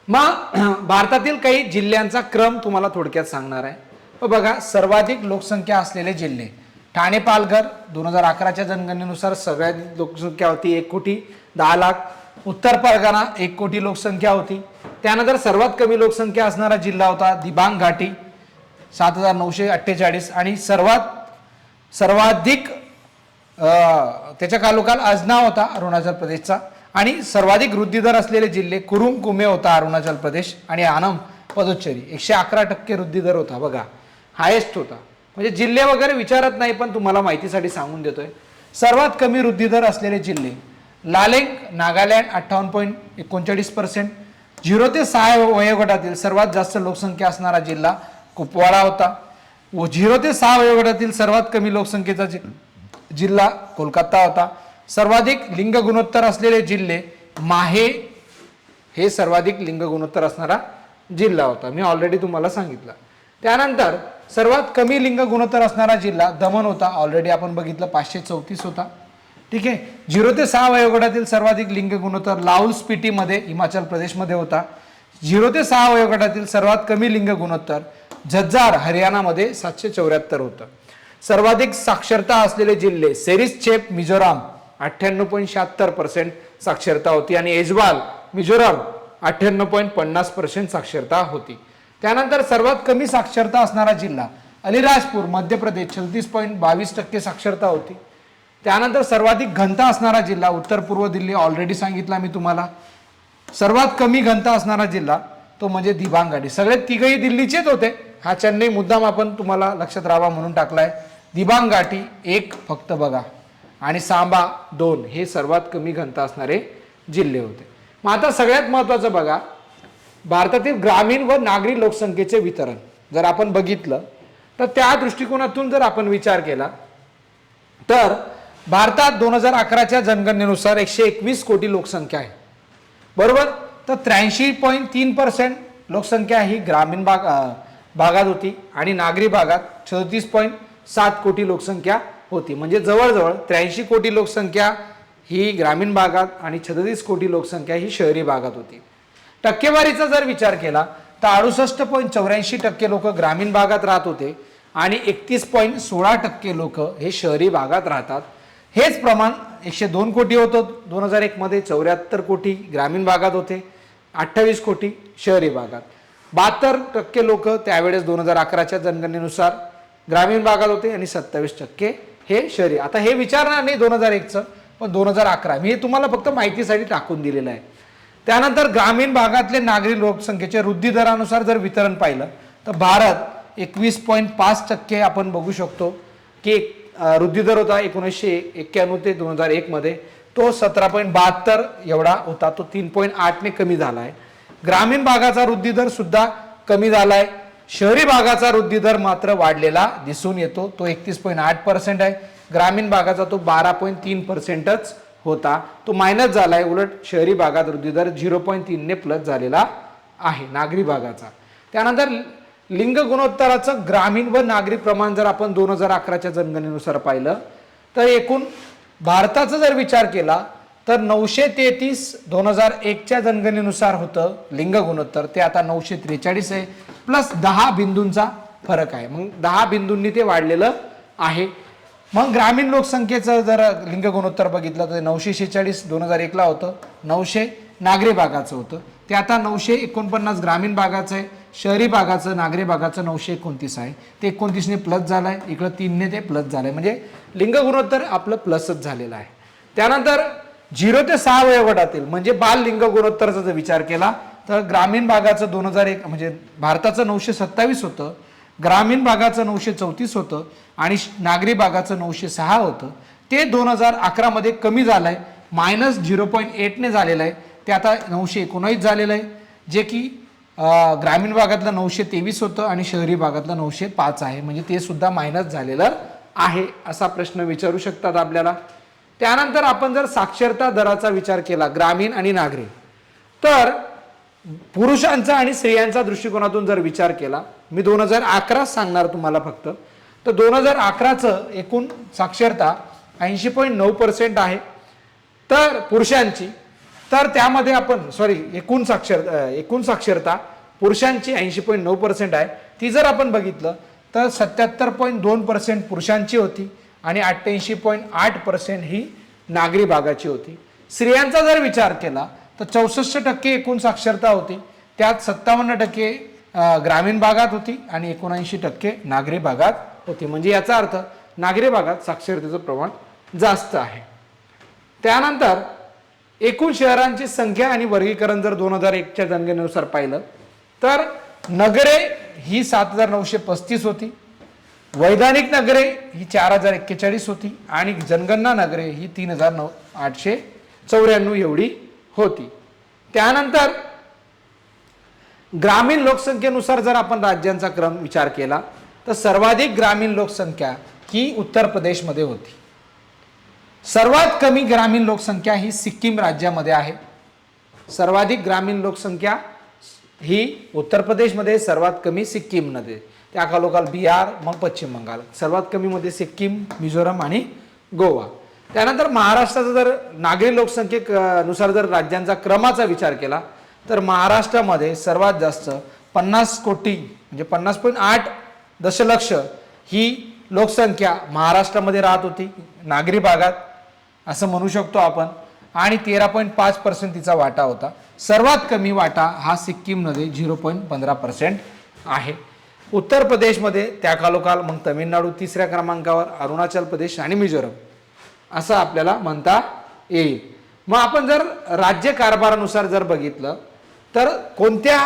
मग भारतातील काही जिल्ह्यांचा क्रम तुम्हाला थोडक्यात सांगणार आहे. बघा सर्वाधिक लोकसंख्या असलेले जिल्हे. ठाणे पालघर 2011च्या जनगणनेनुसार सगळ्यात लोकसंख्या होती 1,10,00,000. उत्तर परगणा 1 कोटी लोकसंख्या होती. त्यानंतर सर्वात कमी लोकसंख्या असणारा जिल्हा होता दिबांग घाटी 7,948 आणि सर्वाधिक त्याच्या खालोखाल अजनाव होता अरुणाचल प्रदेशचा. आणि सर्वाधिक वृद्धी दर असलेले जिल्हे कुरुंग कुमे होता अरुणाचल प्रदेश आणि आनम पदुच्चेरी 111% वृद्धी दर होता. बघा हायेस्ट होता. म्हणजे जिल्हे वगैरे विचारत नाही, पण तुम्हाला माहितीसाठी सांगून देतोय. सर्वात कमी वृद्धी दर असलेले जिल्हे लालेंग नागालँड 58.39%. 0 ते 6 वयोगटातील सर्वात जास्त लोकसंख्या असणारा जिल्हा कुपवाडा होता. व 0 ते 6 वयोगटातील सर्वात कमी लोकसंख्येचा जिल्हा कोलकाता होता. सर्वाधिक लिंग गुणोत्तर असलेले जिल्हे माहे हे सर्वाधिक लिंग गुणोत्तर असणारा जिल्हा होता. मी ऑलरेडी तुम्हाला सांगितलं. त्यानंतर सर्वात कमी लिंग गुणोत्तर असणारा जिल्हा दमण होता. ऑलरेडी आपण बघितलं 534 होता. ठीक आहे. 0 ते 6 वयोगटातील सर्वाधिक लिंग गुणोत्तर लाहौल स्पिटी मध्ये हिमाचल प्रदेशमध्ये होता. 0 ते 6 वयोगटातील सर्वात कमी लिंग गुणोत्तर झज्जार हरियाणामध्ये 774 होतं. सर्वाधिक साक्षरता असलेले जिल्हे सेरिस्चेप मिझोराम 98.76% साक्षरता होती आणि ऐजवाल मिझोराम 98.50% साक्षरता होती. त्यानंतर सर्वात कमी साक्षरता असणारा जिल्हा अलीराजपूर मध्य प्रदेश 36.22% साक्षरता होती. त्यानंतर सर्वाधिक घनता असणारा जिल्हा उत्तर पूर्व दिल्ली ऑलरेडी सांगितला मी तुम्हाला. सर्वात कमी घनता असणारा जिल्हा तो म्हणजे दिबांग घाटी. सगळे तिघही दिल्लीचेच होते. हा चेन्नई मुद्दाम आपण तुम्हाला लक्षात राहावा म्हणून टाकलाय. दिबांग घाटी 1 फक्त बघा आणि सांबा 2 हे सर्वात कमी घनता असणारे जिल्हे होते. मग आता सगळ्यात महत्वाचं बघा भारतातील ग्रामीण व नागरी लोकसंख्येचे वितरण जर आपण बघितलं तर त्या दृष्टिकोनातून जर आपण विचार केला तर भारतात 2011च्या जनगणनेनुसार 121 कोटी लोकसंख्या आहे. बरोबर. तर 83.3% लोकसंख्या ही ग्रामीण भागात होती आणि नागरी भागात 37.7 कोटी लोकसंख्या होती. म्हणजे जवळजवळ 83 कोटी लोकसंख्या ही ग्रामीण भागात आणि 36 कोटी लोकसंख्या ही शहरी भागात होती. टक्केवारीचा जर विचार केला तर 68.84% लोक ग्रामीण भागात राहत होते आणि 31.16% लोक हे शहरी भागात राहतात. हेच प्रमाण 102 कोटी होतं 2001 मध्ये. 74 कोटी ग्रामीण भागात होते, 28 कोटी शहरी भागात. 72% लोक त्यावेळेस 2011च्या जनगणनेनुसार ग्रामीण भागात होते आणि 27% हे शहरी. आता हे विचारणार नाही 2001चं, पण 2011 मी हे तुम्हाला फक्त माहितीसाठी टाकून दिलेलं आहे. त्यानंतर ग्रामीण भागातले नागरी लोकसंख्येच्या वृद्धी दरानुसार जर वितरण पाहिलं तर भारत 21.5% आपण बघू शकतो की वृद्धी दर होता 1991 ते 2001 मध्ये, तो 17.72 एवढा होता, तो 3.8 ने कमी झाला आहे. ग्रामीण भागाचा वृद्धी दर सुद्धा कमी झालाय. शहरी भागाचा वृद्धी दर मात्र वाढलेला दिसून येतो, तो 31.8% आहे. ग्रामीण भागाचा तो 12.3%च होता, तो मायनस झालाय. उलट शहरी भागात वृद्धी दर 0.3 ने प्लस झालेला आहे नागरी भागाचा. त्यानंतर लिंग गुणोत्तराचं ग्रामीण व नागरी प्रमाण जर आपण 2011च्या जनगणनेनुसार पाहिलं तर एकूण भारताचा जर विचार केला तर 933 2001च्या जनगणनेनुसार होतं लिंग गुणोत्तर, ते आता 943 आहे, प्लस 10 बिंदूंचा फरक आहे. मग 10 बिंदूंनी ते वाढलेलं आहे. मग ग्रामीण लोकसंख्येचं जर लिंग गुणोत्तर बघितलं तर 946 2001ला होतं, 900 नागरी भागाचं होतं, ते आता 949 ग्रामीण भागाचं आहे. शहरी भागाचं नागरी भागाचं 929 आहे, ते 29 ने प्लस झालंय, इकडं 3 ने ते प्लस झालंय, म्हणजे लिंग गुणोत्तर आपलं प्लसच झालेलं आहे. त्यानंतर 0 ते 6 वयोगटातील म्हणजे बाल लिंग गुणोत्तरचा जर विचार केला तर ग्रामीण भागाचं 2001 म्हणजे भारताचं 927 होतं, ग्रामीण भागाचं 934 होतं आणि नागरी भागाचं 906 होतं. ते 2011 मध्ये कमी झालंय, -0.8 ने झालेलं आहे, ते आता 919 झालेलं आहे, जे की ग्रामीण भागातलं 923 होतं आणि शहरी भागातलं 905 आहे, म्हणजे ते सुद्धा मायनस झालेलं आहे. असा प्रश्न विचारू शकतात आपल्याला. त्यानंतर आपण जर साक्षरता दराचा विचार केला ग्रामीण आणि नागरी, तर पुरुषांचा आणि स्त्रियांच्या दृष्टिकोनातून जर विचार केला, मी 2011 सांगणार तुम्हाला फक्त, तर 2011चं एकूण साक्षरता 80.9% आहे तर पुरुषांची, तर त्यामध्ये आपण एकूण साक्षरता पुरुषांची 80.9% आहे. ती जर आपण बघितलं तर 77.2% पुरुषांची होती आणि 88.8% ही नागरी भागाची होती. स्त्रियांचा जर विचार केला तर 64% एकूण साक्षरता होती, त्यात 57% ग्रामीण भागात होती आणि 79% नागरी भागात होती, म्हणजे याचा अर्थ नागरी भागात साक्षरतेचं प्रमाण जास्त आहे. त्यानंतर एकूण शहरांची संख्या आणि वर्गीकरण जर 2001च्या जनगणनेनुसार पाहिलं तर नगरे ही 7935 होती, वैधानिक नगरे ही 4041 होती आणि जनगणना नगरे ही 3894 एवढी होती. त्यानंतर ग्रामीण लोकसंख्येनुसार जर आपण राज्यांचा क्रम विचार केला तर सर्वाधिक ग्रामीण लोकसंख्या ही उत्तर प्रदेशमध्ये होती. सर्वात कमी ग्रामीण लोकसंख्या ही सिक्कीम राज्यामध्ये आहे. सर्वाधिक ग्रामीण लोकसंख्या ही उत्तर प्रदेशमध्ये, सर्वात कमी सिक्कीममध्ये, त्या खालोखाल बिहार, मग पश्चिम बंगाल, सर्वात कमी मध्ये सिक्कीम, मिझोरम आणि गोवा. त्यानंतर महाराष्ट्राचा जर नागरी लोकसंख्येनुसार जर राज्यांचा क्रमाचा विचार केला तर महाराष्ट्रामध्ये सर्वात जास्त 50 कोटी म्हणजे 50.8 दशलक्ष ही लोकसंख्या महाराष्ट्रामध्ये राहत होती नागरी भागात असं म्हणू शकतो आपण, आणि 13.5% तिचा वाटा होता. सर्वात कमी वाटा हा सिक्कीममध्ये 0.15% आहे. उत्तर प्रदेशमध्ये त्या खालोखाल मग तमिळनाडू तिसऱ्या क्रमांकावर, अरुणाचल प्रदेश आणि मिझोरम असं आपल्याला म्हणता येईल. मग आपण जर राज्य कारभारानुसार जर बघितलं तर कोणत्या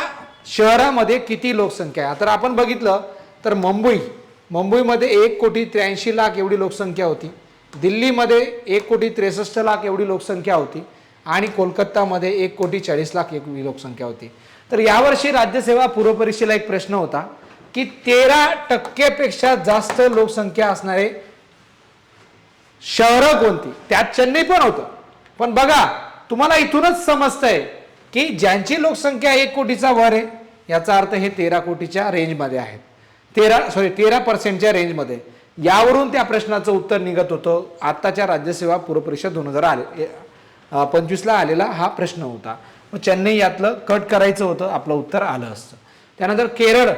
शहरामध्ये किती लोकसंख्या आहे, तर आपण बघितलं तर मुंबईमध्ये 1,83,00,000 एवढी लोकसंख्या होती, दिल्लीमध्ये 1,63,00,000 एवढी लोकसंख्या होती आणि कोलकातामध्ये 1,40,00,000 एवढी लोकसंख्या होती. तर यावर्षी राज्यसेवा पूर्व परीक्षेला एक प्रश्न होता की 13% पेक्षा जास्त लोकसंख्या असणारे शहरं कोणती, त्यात चेन्नई पण होतं. पण बघा तुम्हाला इथूनच समजतंय की ज्यांची लोकसंख्या 1 कोटीचा वर आहे याचा अर्थ हे 13 कोटीच्या रेंजमध्ये आहेत, 13% रेंजमध्ये. यावरून त्या प्रश्नाचं उत्तर निघत होतं. आत्ताच्या राज्यसेवा पूर्व परीक्षा 2025ला आलेला हा प्रश्न होता. मग चेन्नई यातलं कट करायचं होतं, आपलं उत्तर आलं असतं. त्यानंतर केरळ,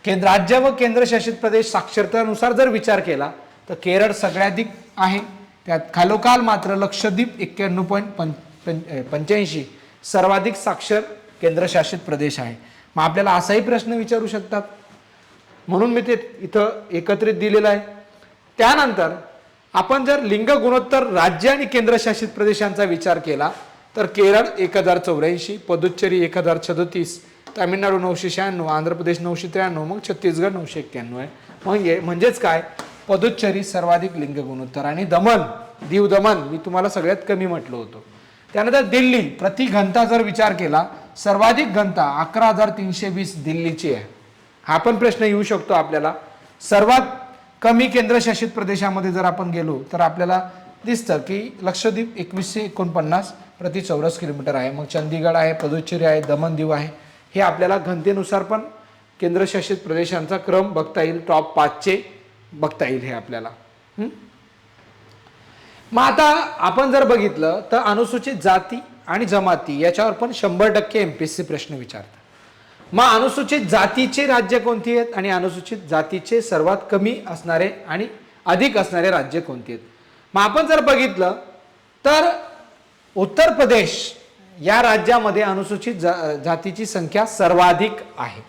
राज्य व केंद्रशासित प्रदेश साक्षरतेनुसार जर विचार केला तर केरळ सगळ्याधिक आहे, त्यात खालोखाल मात्र लक्षद्वीप 91.85 सर्वाधिक साक्षर केंद्रशासित प्रदेश आहे. मग आपल्याला असाही प्रश्न विचारू शकतात, म्हणून मी ते इथं एकत्रित दिलेलं आहे. त्यानंतर आपण जर लिंग गुणोत्तर राज्य आणि केंद्रशासित प्रदेशांचा विचार केला तर केरळ 1084, पुदुच्चेरी 1037, तामिळनाडू 996, आंध्र प्रदेश 993, मग छत्तीसगड 991 आहे. म्हणजेच काय, पुदुच्चेरी सर्वाधिक लिंग गुणोत्तर आणि दीव दमण मी तुम्हाला सगळ्यात कमी म्हटलं होतं. त्यानंतर दिल्ली प्रति घनता जर विचार केला, सर्वाधिक घनता 11,320 दिल्लीची आहे. हा पण प्रश्न येऊ शकतो आपल्याला. सर्वात कमी केंद्रशासित प्रदेशामध्ये जर आपण गेलो तर आपल्याला दिसतं की लक्षद्वीप 2149 प्रति चौरस किलोमीटर आहे. मग चंदीगड आहे, पुदुच्चेरी आहे, दमण दीव आहे. हे आपल्याला घनतेनुसार पण केंद्रशासित प्रदेशांचा क्रम बघता येईल, टॉप 5चे बघता येईल हे आपल्याला. मग आता आपण जर बघितलं तर अनुसूचित जाती आणि जमाती याच्यावर पण 100% MPSC प्रश्न विचारतात. मग अनुसूचित जातीचे राज्य कोणती आहेत आणि अनुसूचित जातीचे सर्वात कमी असणारे आणि अधिक असणारे राज्य कोणती आहेत. मग आपण जर बघितलं तर उत्तर प्रदेश या राज्यामध्ये अनुसूचित जातीची संख्या सर्वाधिक आहे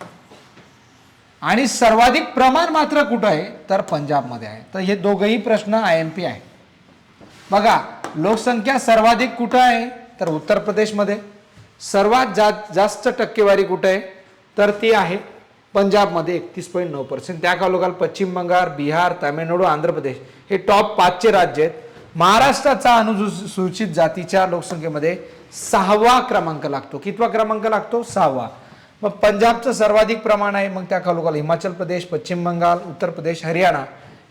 आणि सर्वाधिक प्रमाण मात्र कुठं आहे तर पंजाबमध्ये आहे. तर हे दोघही प्रश्न IMP आहे. बघा, लोकसंख्या सर्वाधिक कुठं आहे तर उत्तर प्रदेशमध्ये. सर्वात जास्त टक्केवारी कुठं आहे तर ती आहे पंजाबमध्ये 31.9%. त्या खालोखाल पश्चिम बंगाल, बिहार, तामिळनाडू, आंध्र प्रदेश हे टॉप 5चे राज्य आहेत. महाराष्ट्राचा अनुसूचित जातीच्या लोकसंख्येमध्ये 6वा क्रमांक लागतो. कितवा क्रमांक लागतो? 6वा. मग पंजाबचं सर्वाधिक प्रमाण आहे. मग त्या खालोखाल हिमाचल प्रदेश, पश्चिम बंगाल, उत्तर प्रदेश, हरियाणा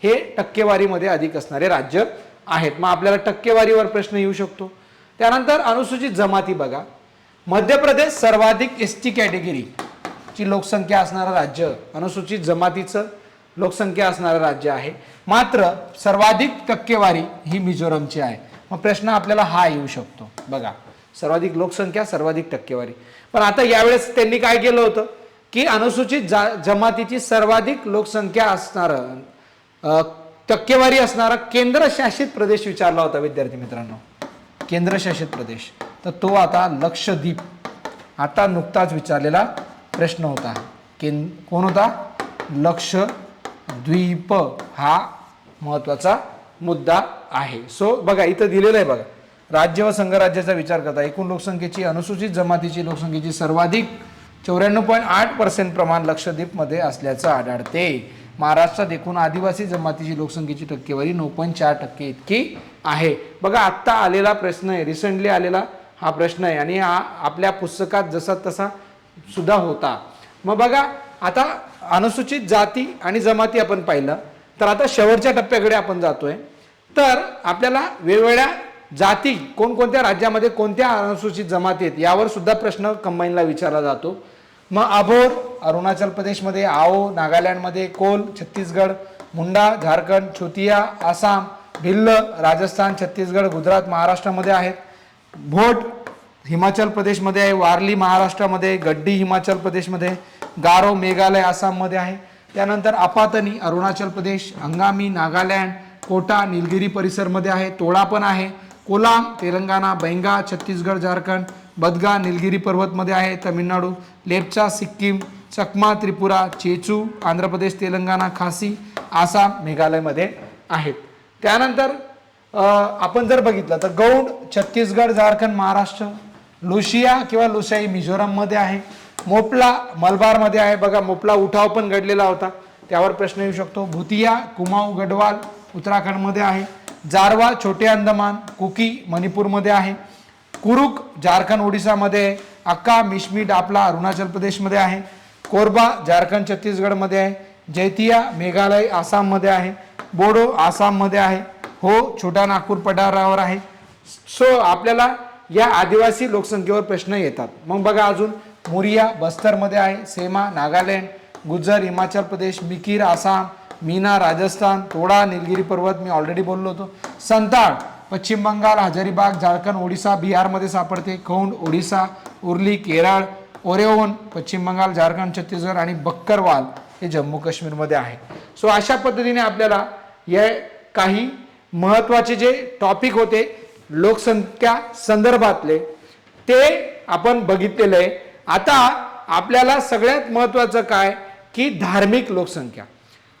हे टक्केवारीमध्ये अधिक असणारे राज्य आहेत. मग आपल्याला टक्केवारीवर प्रश्न येऊ शकतो. त्यानंतर अनुसूचित जमाती बघा, मध्य प्रदेश सर्वाधिक ST कॅटेगरी ची लोकसंख्या असणारं राज्य, अनुसूचित जमातीचं लोकसंख्या असणारं राज्य आहे. मात्र सर्वाधिक टक्केवारी ही मिझोरमची आहे. मग प्रश्न आपल्याला हा येऊ शकतो. बघा, सर्वाधिक लोकसंख्या, सर्वाधिक टक्केवारी. पण आता यावेळेस त्यांनी काय केलं होतं की अनुसूचित जमातीची सर्वाधिक लोकसंख्या असणारं टक्केवारी असणारा केंद्रशासित प्रदेश विचारला होता विद्यार्थी मित्रांनो. केंद्रशासित प्रदेश तर तो आता लक्षद्वीप, आता नुकताच विचारलेला प्रश्न होता. कोण होता? लक्षद्वीप हा महत्वाचा मुद्दा आहे. सो बघा इथं दिलेलं आहे बघा, राज्य व संघराज्याचा विचार करता एकूण लोकसंख्येची अनुसूचित जमातीची लोकसंख्येची सर्वाधिक 94.8% प्रमाण लक्षद्वीपमध्ये असल्याचं आढळते. महाराष्ट्रात एकूण आदिवासी जमातीची लोकसंख्येची टक्केवारी 9.4% इतकी आहे. बघा, आत्ता आलेला प्रश्न आहे, रिसेंटली आलेला हा प्रश्न आहे आणि हा आपल्या पुस्तकात जसा तसा सुद्धा होता. मग बघा, आता अनुसूचित जाती आणि जमाती आपण पाहिलं तर आता शेवटच्या टप्प्याकडे आपण जातोय. तर आपल्याला वेगवेगळ्या जाती कोणकोणत्या राज्यामध्ये कोणत्या अनुसूचित जमाती आहेत यावर सुद्धा प्रश्न कंबाईनला विचारला जातो. मग अबोर अरुणाचल प्रदेशमध्ये, आओ नागालँडमध्ये, कोल छत्तीसगड, मुंडा झारखंड, छोतिया आसाम, भिल्ल राजस्थान, छत्तीसगड, गुजरात महाराष्ट्रामध्ये आहेत. भोट हिमाचल प्रदेशमध्ये आहे, वारली महाराष्ट्रामध्ये, गड्डी हिमाचल प्रदेशमध्ये, गारो मेघालय आसाममध्ये आहे. त्यानंतर अपातनी अरुणाचल प्रदेश, अंगामी नागालँड, कोटा निलगिरी परिसरमध्ये आहे. तोडा पण आहे. कोलाम तेलंगणा, बैंगा छत्तीसगड झारखंड, बदगा निलगिरी पर्वतमध्ये आहे तामिळनाडू, लेप्चा सिक्कीम, चकमा त्रिपुरा, चेचू आंध्र प्रदेश, तेलंगणा, खासी आसाम मेघालयमध्ये आहेत. त्यानंतर आपण जर बघितलं तर गौड छत्तीसगड झारखंड महाराष्ट्र, लुशिया किंवा लुसाई मिझोरममध्ये आहे. मोपला मलबारमध्ये आहे. बघा, मोपला उठाव पण घडलेला होता, त्यावर प्रश्न येऊ शकतो. भुतिया कुमाऊ गढवाल उत्तराखंडमध्ये आहे. जारवा छोटे अंदमान, कुकी मणिपूरमध्ये आहे. कुरुक झारखंड ओडिसामध्ये, अक्का मिशमी डापला अरुणाचल प्रदेशमध्ये आहे. कोरबा झारखंड छत्तीसगडमध्ये आहे. जैतिया मेघालय आसाममध्ये आहे. बोडो आसाममध्ये आहे. हो छोटा नागपूर पठारावर आहे. सो आपल्याला या आदिवासी लोकसंख्येवर प्रश्न येतात. मग बघा, अजून मुरिया बस्तरमध्ये आहे. सेमा नागालँड, गुज्जर हिमाचल प्रदेश, मिकीर आसाम, मीना राजस्थान, तोडा निलगिरी पर्वत मी ऑलरेडी बोललो होतो. संताळ पश्चिम बंगाल, हजारीबाग झारखंड ओडिसा बिहारमध्ये सापडते. खौंड ओडिसा, उर्ली केरळ, ओरेओन पश्चिम बंगाल झारखंड छत्तीसगड आणि बक्करवाल हे जम्मू काश्मीरमध्ये आहे. सो अशा पद्धतीने आपल्याला या काही महत्त्वाचे जे टॉपिक होते लोकसंख्या संदर्भातले ते आपण बघितलेलं आहे. आता आपल्याला सगळ्यात महत्त्वाचं काय की धार्मिक लोकसंख्या.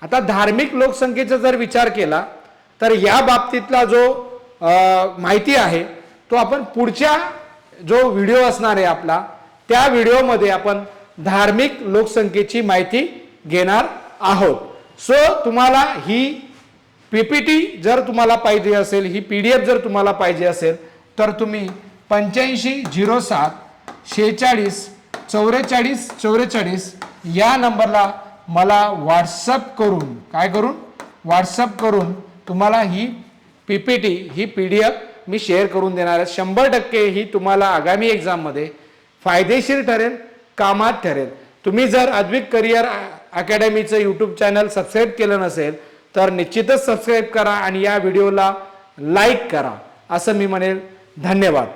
आता धार्मिक लोकसंख्येचा जर विचार केला तर या बाबतीतला जो माहिती आहे तो आपण पुढच्या जो व्हिडिओ असणार आहे आपला, त्या व्हिडिओमध्ये आपण धार्मिक लोकसंख्येची माहिती घेणार आहोत. सो तुम्हाला ही PPT जर तुम्हाला पाहिजे असेल, ही PDF जर तुम्हाला पाहिजे असेल, तर तुम्ही 8507 46 44 44 या नंबरला मला व्हॉट्सअप करून, काय करून, व्हॉट्सअप करून तुम्हाला ही PPT, ही PDF मी शेअर करून देणार आहे. 100% ही तुम्हाला आगामी एक्झाममध्ये फायदेशीर ठरेल, कामात ठरेल. तुम्ही जर अद्विक करिअर अकॅडमीचं यूट्यूब चॅनल सबस्क्राईब केलं नसेल तर निश्चितच सबस्क्राईब करा आणि या व्हिडिओला लाईक करा, असं मी म्हणेल. धन्यवाद.